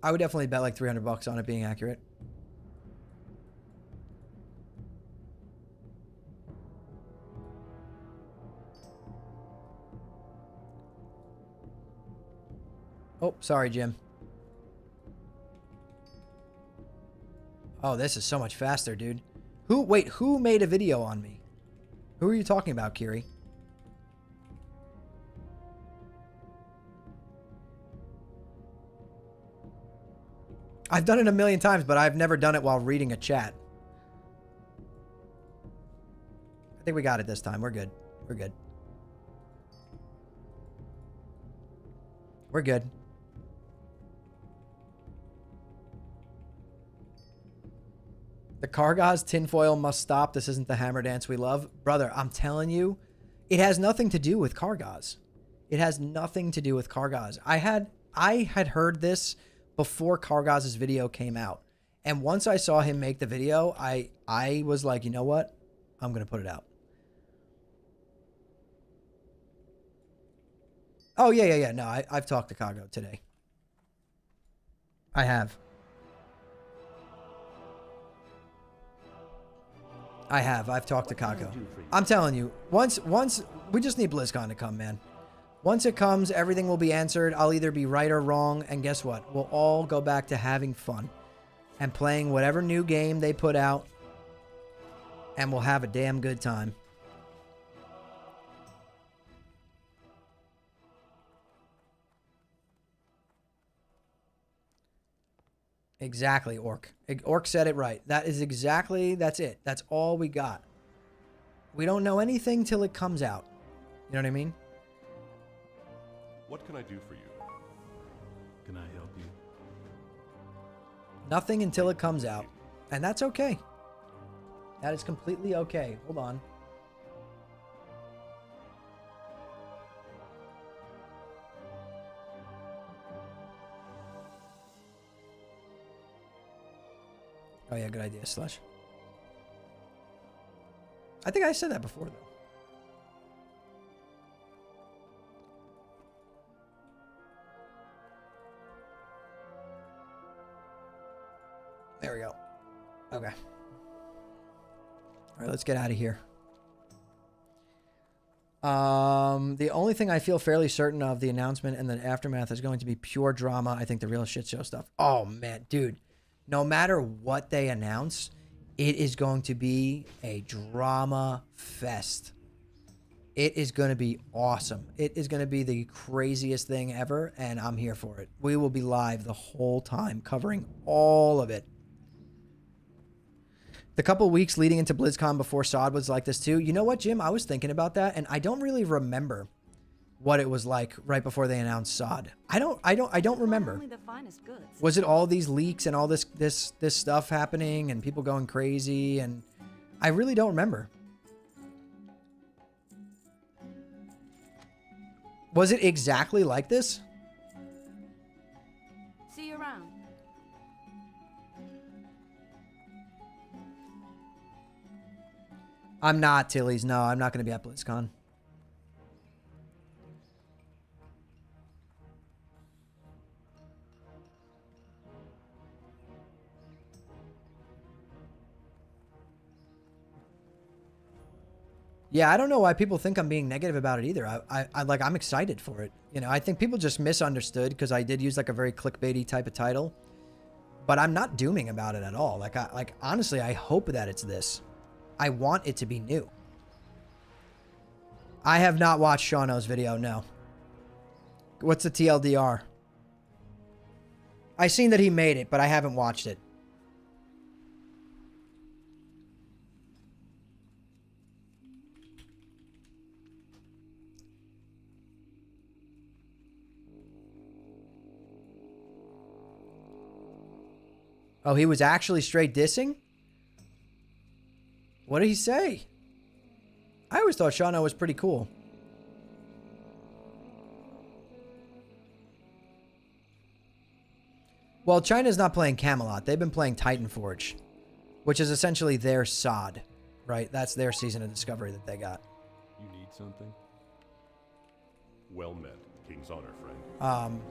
I would definitely bet like $300 on it being accurate. Oh, sorry, Jim. Oh, this is so much faster, dude. Who made a video on me? Who are you talking about, Kiri? I've done it a million times, but I've never done it while reading a chat. I think we got it this time. We're good. We're good. We're good. The Kargaz tinfoil must stop. This isn't the hammer dance we love. Brother, I'm telling you, it has nothing to do with Kargaz. It has nothing to do with Kargaz. I had heard this before Kargaz's video came out. And once I saw him make the video, I was like, you know what? I'm going to put it out. Oh, yeah. No, I've talked to Kago today. I have. I've talked to Kako. I'm telling you, once we just need BlizzCon to come, man. Once it comes, everything will be answered. I'll either be right or wrong, and guess what? We'll all go back to having fun and playing whatever new game they put out, and we'll have a damn good time. Exactly, Orc. Orc said it right. That is exactly, that's it. That's all we got. We don't know anything till it comes out. You know what I mean? What can I do for you? Can I help you? Nothing until it comes out. And that's okay. That is completely okay. Hold on. Oh yeah, good idea, Slush. I think I said that before, though. There we go. Okay. All right, let's get out of here. The only thing I feel fairly certain of the announcement and the aftermath is going to be pure drama. I think the real shit show stuff. Oh, man, dude. No matter what they announce, it is going to be a drama fest. It is going to be awesome. It is going to be the craziest thing ever, and I'm here for it. We will be live the whole time, covering all of it. The couple weeks leading into BlizzCon before SOD was like this too. You know what, Jim? I was thinking about that, and I don't really remember what it was like right before they announced SOD. I don't remember. Only the finest goods. Was it all these leaks and all this stuff happening and people going crazy? And I really don't remember. Was it exactly like this? See you around. I'm not, Tilly's. No, I'm not going to be at BlizzCon. Yeah, I don't know why people think I'm being negative about it either. I'm excited for it. You know, I think people just misunderstood because I did use like a very clickbaity type of title, but I'm not dooming about it at all. Like honestly, I hope that it's this. I want it to be new. I have not watched Shauno's video. No. What's the TLDR? I seen that he made it, but I haven't watched it. Oh, he was actually straight dissing? What did he say? I always thought Shauno was pretty cool. Well, China's not playing Camelot. They've been playing Titanforge, which is essentially their SOD, right? That's their Season of Discovery that they got. You need something? Well met, King's Honor, friend.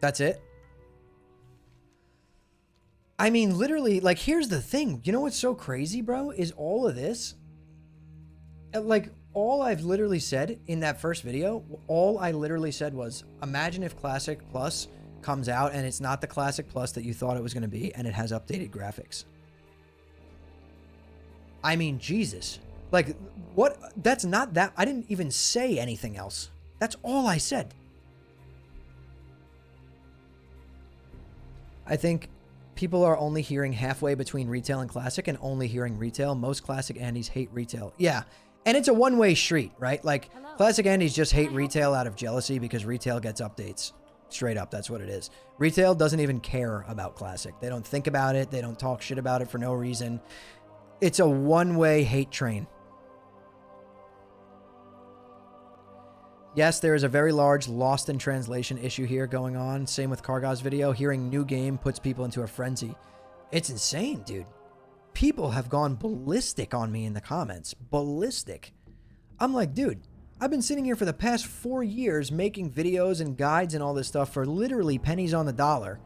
That's it. I mean, literally, like, here's the thing. You know what's so crazy, bro? Is all of this. Like, all I've literally said in that first video, all I literally said was, imagine if Classic Plus comes out and it's not the Classic Plus that you thought it was going to be, and it has updated graphics. I mean, Jesus. Like, what? That's not that. I didn't even say anything else. That's all I said. I think people are only hearing halfway between retail and classic and only hearing retail. Most classic Andes hate retail. Yeah. And it's a one-way street, right? Like, Hello. classic Andes just hate retail out of jealousy because retail gets updates. Straight up, that's what it is. Retail doesn't even care about classic. They don't think about it. They don't talk shit about it for no reason. It's a one-way hate train. Yes, there is a very large lost in translation issue here going on. Same with Kargaz's video. Hearing new game puts people into a frenzy. It's insane, dude. People have gone ballistic on me in the comments. Ballistic. I'm like, dude, I've been sitting here for the past 4 years making videos and guides and all this stuff for literally pennies on the dollar.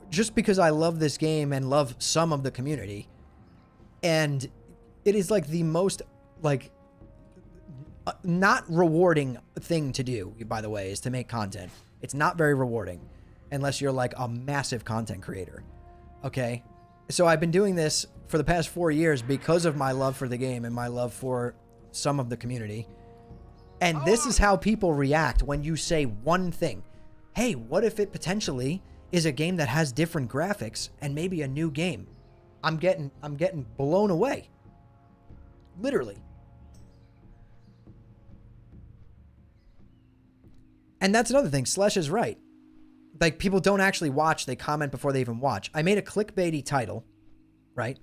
Just because I love this game and love some of the community. And it is like the most, like, not rewarding thing to do, by the way, is to make content. It's not very rewarding unless you're like a massive content creator. Okay? So I've been doing this for the past 4 years because of my love for the game and my love for some of the community. And this is how people react when you say one thing. Hey, what if it potentially is a game that has different graphics and maybe a new game? I'm getting blown away. Literally. And that's another thing. Slesh is right. Like, people don't actually watch. They comment before they even watch. I made a clickbaity title, right?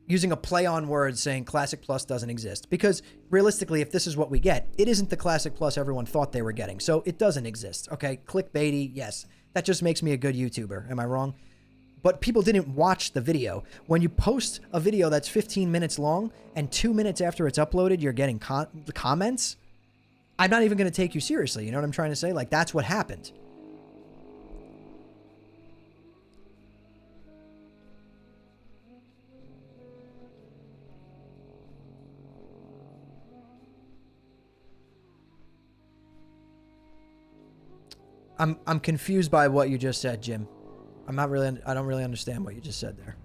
Using a play on words saying Classic Plus doesn't exist. Because realistically, if this is what we get, it isn't the Classic Plus everyone thought they were getting. So it doesn't exist. Okay? Clickbaity, yes. That just makes me a good YouTuber. Am I wrong? But people didn't watch the video. When you post a video that's 15 minutes long and 2 minutes after it's uploaded, you're getting comments, I'm not even going to take you seriously. You know what I'm trying to say? Like, that's what happened. I'm confused by what you just said, Jim. I don't really understand what you just said there.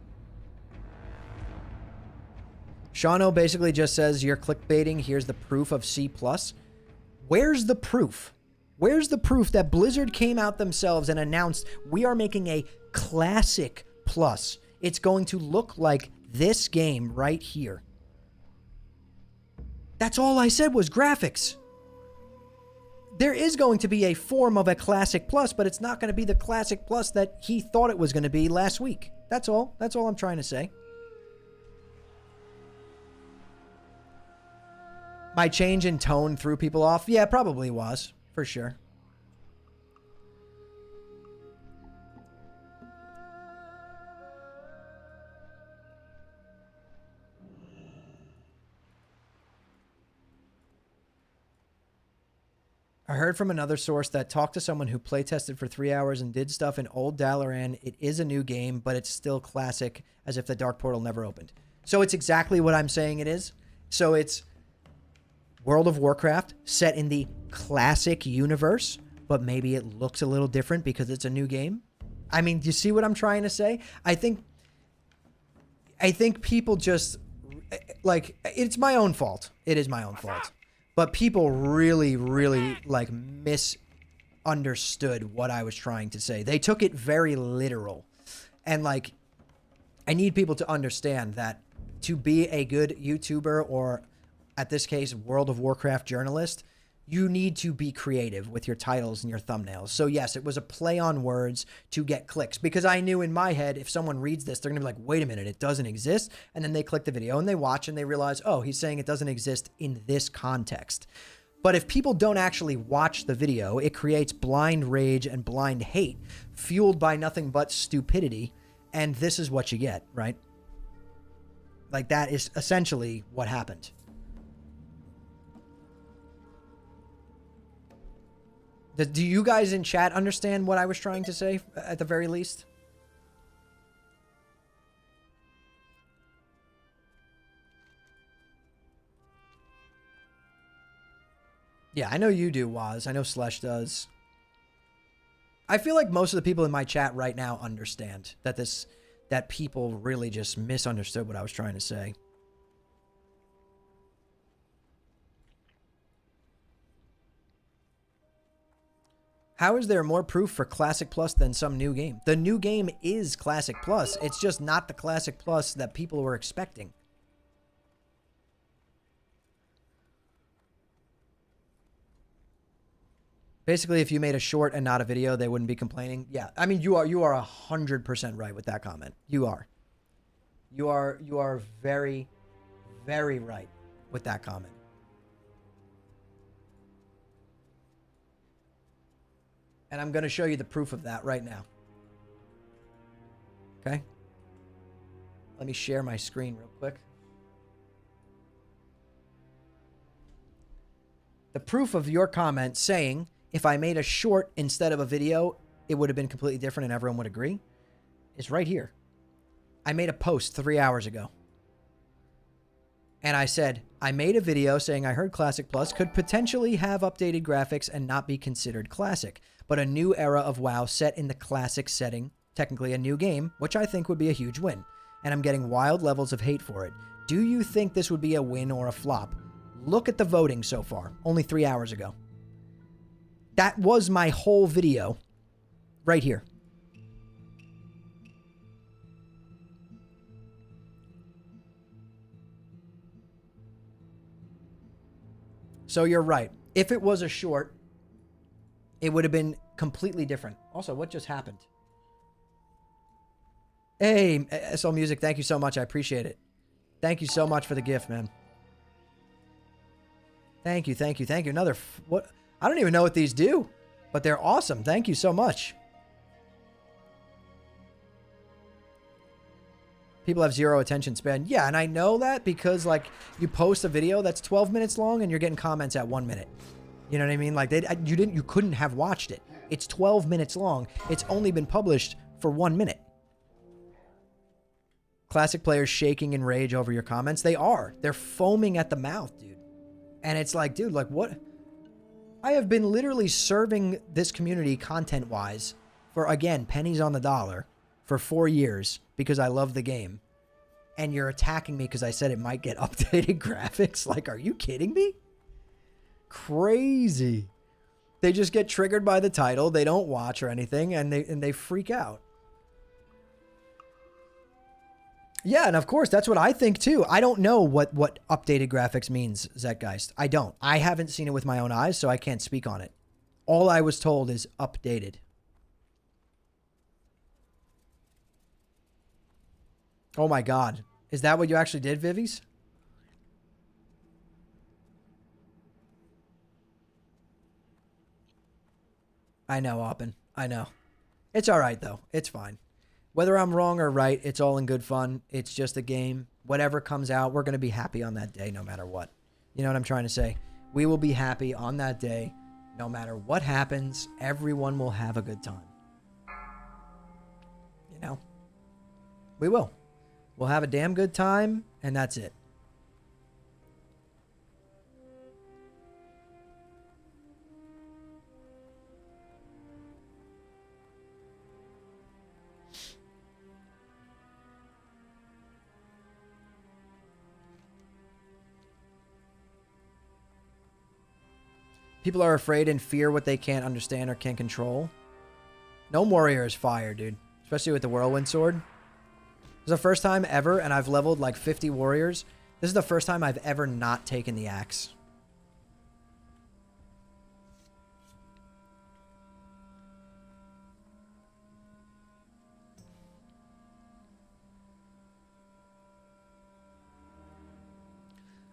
Shauno basically just says you're clickbaiting. Here's the proof of C+. Where's the proof? Where's the proof that Blizzard came out themselves and announced we are making a Classic Plus? It's going to look like this game right here. That's all I said was graphics. There is going to be a form of a Classic Plus, but it's not going to be the Classic Plus that he thought it was going to be last week. That's all. That's all I'm trying to say. My change in tone threw people off. Yeah, probably was. For sure. I heard from another source that talked to someone who playtested for 3 hours and did stuff in old Dalaran. It is a new game, but it's still classic, as if the Dark Portal never opened. So it's exactly what I'm saying it is. So it's World of Warcraft set in the classic universe, but maybe it looks a little different because it's a new game. I mean, do you see what I'm trying to say? I think people just, like, it's my own fault. It is my own fault. But people really, really, like, misunderstood what I was trying to say. They took it very literal. And, like, I need people to understand that to be a good YouTuber, or, at this case, World of Warcraft journalist, you need to be creative with your titles and your thumbnails. So, yes, it was a play on words to get clicks. Because I knew in my head, if someone reads this, they're going to be like, wait a minute, it doesn't exist? And then they click the video and they watch and they realize, oh, he's saying it doesn't exist in this context. But if people don't actually watch the video, it creates blind rage and blind hate, fueled by nothing but stupidity. And this is what you get, right? Like, that is essentially what happened. Do you guys in chat understand what I was trying to say, at the very least? Yeah, I know you do, Waz. I know Slesh does. I feel like most of the people in my chat right now understand that people really just misunderstood what I was trying to say. How is there more proof for Classic Plus than some new game? The new game is Classic Plus. It's just not the Classic Plus that people were expecting. Basically, if you made a short and not a video, they wouldn't be complaining. Yeah, I mean, you are 100% right with that comment. You are very, very right with that comment. And I'm going to show you the proof of that right now. Okay? Let me share my screen real quick. The proof of your comment saying, if I made a short instead of a video, it would have been completely different and everyone would agree, is right here. I made a post 3 hours ago. And I said, I made a video saying I heard Classic Plus could potentially have updated graphics and not be considered classic, but a new era of WoW set in the classic setting, technically a new game, which I think would be a huge win. And I'm getting wild levels of hate for it. Do you think this would be a win or a flop? Look at the voting so far, only 3 hours ago. That was my whole video right here. So you're right. If it was a short, it would have been completely different. Also, what just happened? Hey, SL Music, thank you so much. I appreciate it. Thank you so much for the gift, man. Thank you, thank you, thank you. Another, what? I don't even know what these do, but they're awesome. Thank you so much. People have zero attention span. Yeah, and I know that because, like, you post a video that's 12 minutes long and you're getting comments at 1 minute. You know what I mean? Like, you couldn't have watched it. It's 12 minutes long. It's only been published for 1 minute. Classic players shaking in rage over your comments. They are. They're foaming at the mouth, dude. And it's like, dude, like, what? I have been literally serving this community content-wise for, again, pennies on the dollar for 4 years because I love the game. And you're attacking me because I said it might get updated graphics? Like, are you kidding me? crazy. They just get triggered by the title. They don't watch or anything, and they freak out. Yeah, and of course, that's what I think too. I don't know what updated graphics means, Zeitgeist. I don't. I haven't seen it with my own eyes, so I can't speak on it. All I was told is updated. Oh my God. Is that what you actually did, Vivies? I know, Oppen. I know. It's all right, though. It's fine. Whether I'm wrong or right, it's all in good fun. It's just a game. Whatever comes out, we're going to be happy on that day no matter what. You know what I'm trying to say? We will be happy on that day no matter what happens. Everyone will have a good time. You know? We will. We'll have a damn good time, and that's it. People are afraid and fear what they can't understand or can't control. No warrior is fire, dude. Especially with the Whirlwind Sword. This is the first time ever, and I've leveled like 50 warriors. This is the first time I've ever not taken the axe.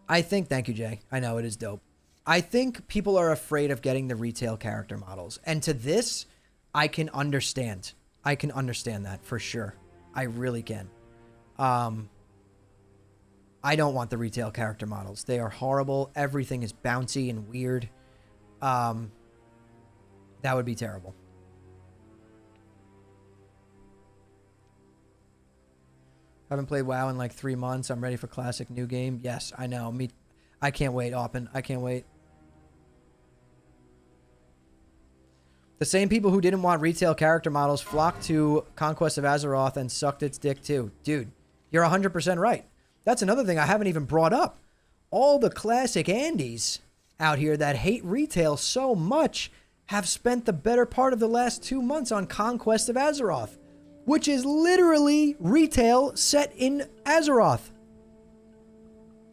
I think, thank you, Jay. I know, it is dope. I think people are afraid of getting the retail character models. And to this, I can understand. I can understand that for sure. I really can. I don't want the retail character models. They are horrible. Everything is bouncy and weird. That would be terrible. Haven't played WoW in like 3 months. I'm ready for classic new game. Yes, I know. I can't wait, Oppen. I can't wait. The same people who didn't want retail character models flocked to Conquest of Azeroth and sucked its dick too. Dude, you're 100% right. That's another thing I haven't even brought up. All the classic Andes out here that hate retail so much have spent the better part of the last 2 months on Conquest of Azeroth, which is literally retail set in Azeroth.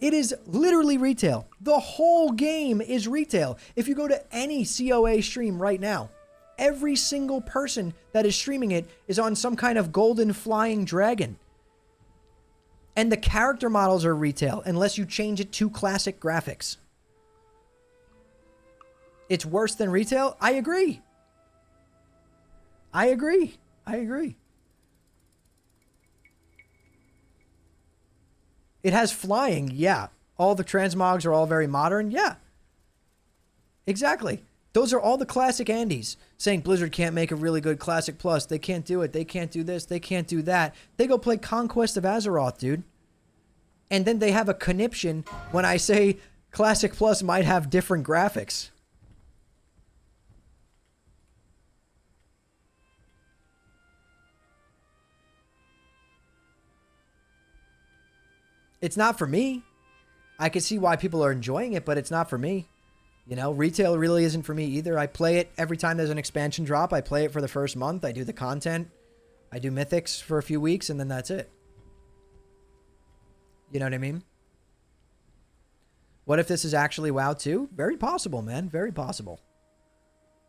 It is literally retail. The whole game is retail. If you go to any COA stream right now, every single person that is streaming it is on some kind of golden flying dragon. And the character models are retail unless you change it to classic graphics. It's worse than retail? I agree. I agree. I agree. It has flying, yeah. All the transmogs are all very modern, yeah. Exactly. Those are all the classic Andes saying Blizzard can't make a really good Classic Plus. They can't do it. They can't do this. They can't do that. They go play Conquest of Azeroth, dude. And then they have a conniption when I say Classic Plus might have different graphics. It's not for me. I can see why people are enjoying it, but it's not for me. You know, retail really isn't for me either. I play it every time there's an expansion drop. I play it for the first month. I do the content. I do mythics for a few weeks, and then that's it. You know what I mean? What if this is actually WoW 2? Very possible, man. Very possible.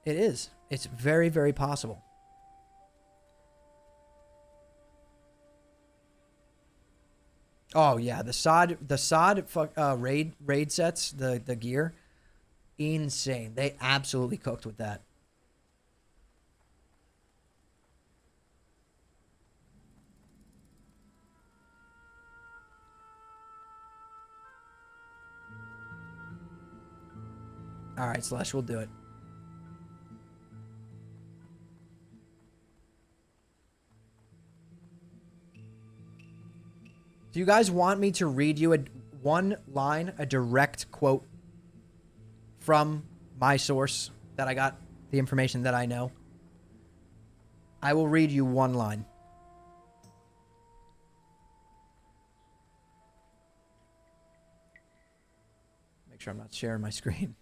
It is. It's very, very possible. Oh, yeah. The sod raid sets, the gear. Insane. They absolutely cooked with that. All right, Slash, we'll do it. Do you guys want me to read you one line, a direct quote from my source that I got the information that I know? I will read you one line. Make sure I'm not sharing my screen.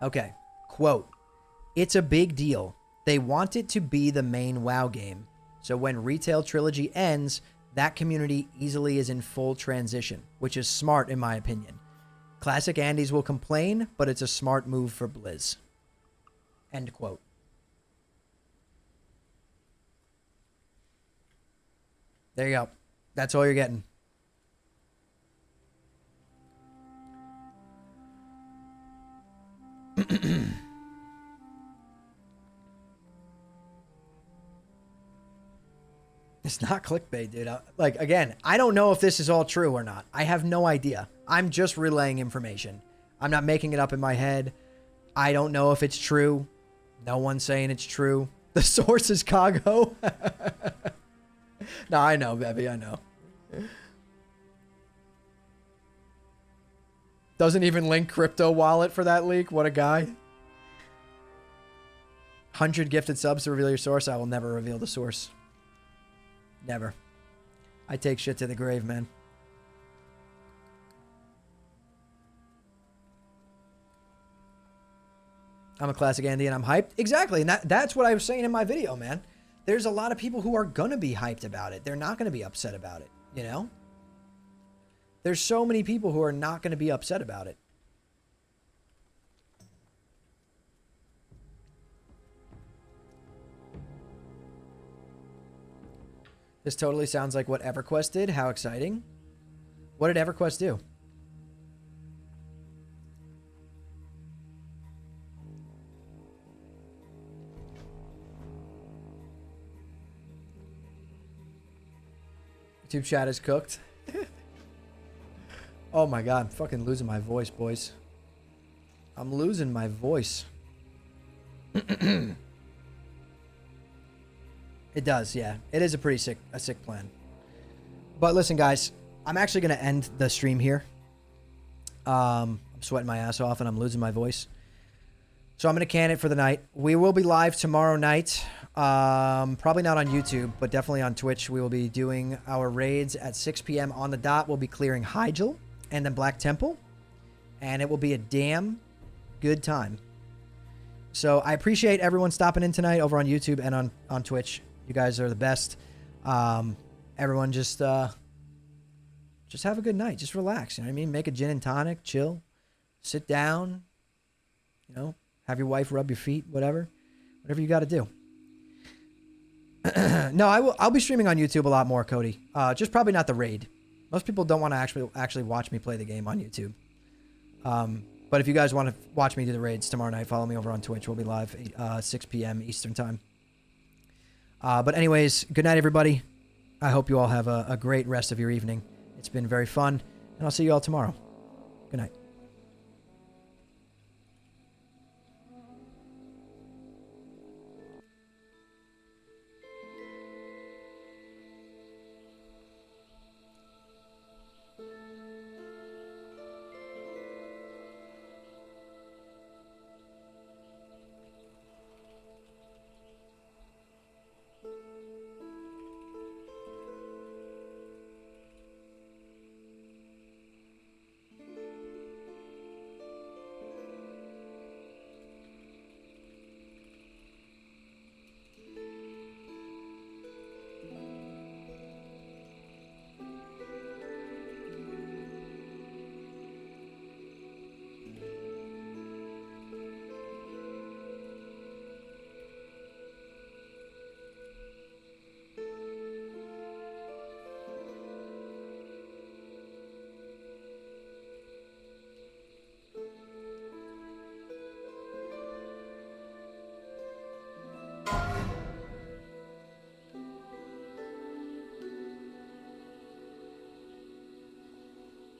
Okay. Quote, "It's a big deal. They want it to be the main WoW game. So when Retail Trilogy ends, that community easily is in full transition, which is smart in my opinion. Classic Andes will complain, but it's a smart move for Blizz." End quote. There you go. That's all you're getting. It's not clickbait, dude. Like, again, I don't know if this is all true or not. I have no idea. I'm just relaying information. I'm not making it up in my head. I don't know if it's true. No one's saying it's true. The source is Kago. No, I know, baby. I know. Doesn't even link crypto wallet for that leak. What a guy. 100 gifted subs to reveal your source. I will never reveal the source. Never. I take shit to the grave, man. I'm a classic Andy and I'm hyped. Exactly. And that's what I was saying in my video, man. There's a lot of people who are going to be hyped about it. They're not going to be upset about it, you know? There's so many people who are not going to be upset about it. This totally sounds like what EverQuest did. How exciting. What did EverQuest do? YouTube chat is cooked. Oh my god, I'm fucking losing my voice, boys. I'm losing my voice. It does, yeah. It is a pretty sick plan. But listen, guys, I'm actually going to end the stream here. I'm sweating my ass off and I'm losing my voice. So I'm going to can it for the night. We will be live tomorrow night. Probably not on YouTube, but definitely on Twitch. We will be doing our raids at 6 p.m. on the dot. We'll be clearing Hyjal and then Black Temple. And it will be a damn good time. So I appreciate everyone stopping in tonight over on YouTube and on Twitch. You guys are the best. Everyone just have a good night. Just relax. You know what I mean? Make a gin and tonic, chill, sit down, you know, have your wife rub your feet, whatever you got to do. No, I'll be streaming on YouTube a lot more, Cody. Just probably not the raid. Most people don't want to actually watch me play the game on YouTube. But if you guys want to watch me do the raids tomorrow night, follow me over on Twitch. We'll be live 6 p.m. Eastern time. But anyways, good night, everybody. I hope you all have a great rest of your evening. It's been very fun, and I'll see you all tomorrow. Good night.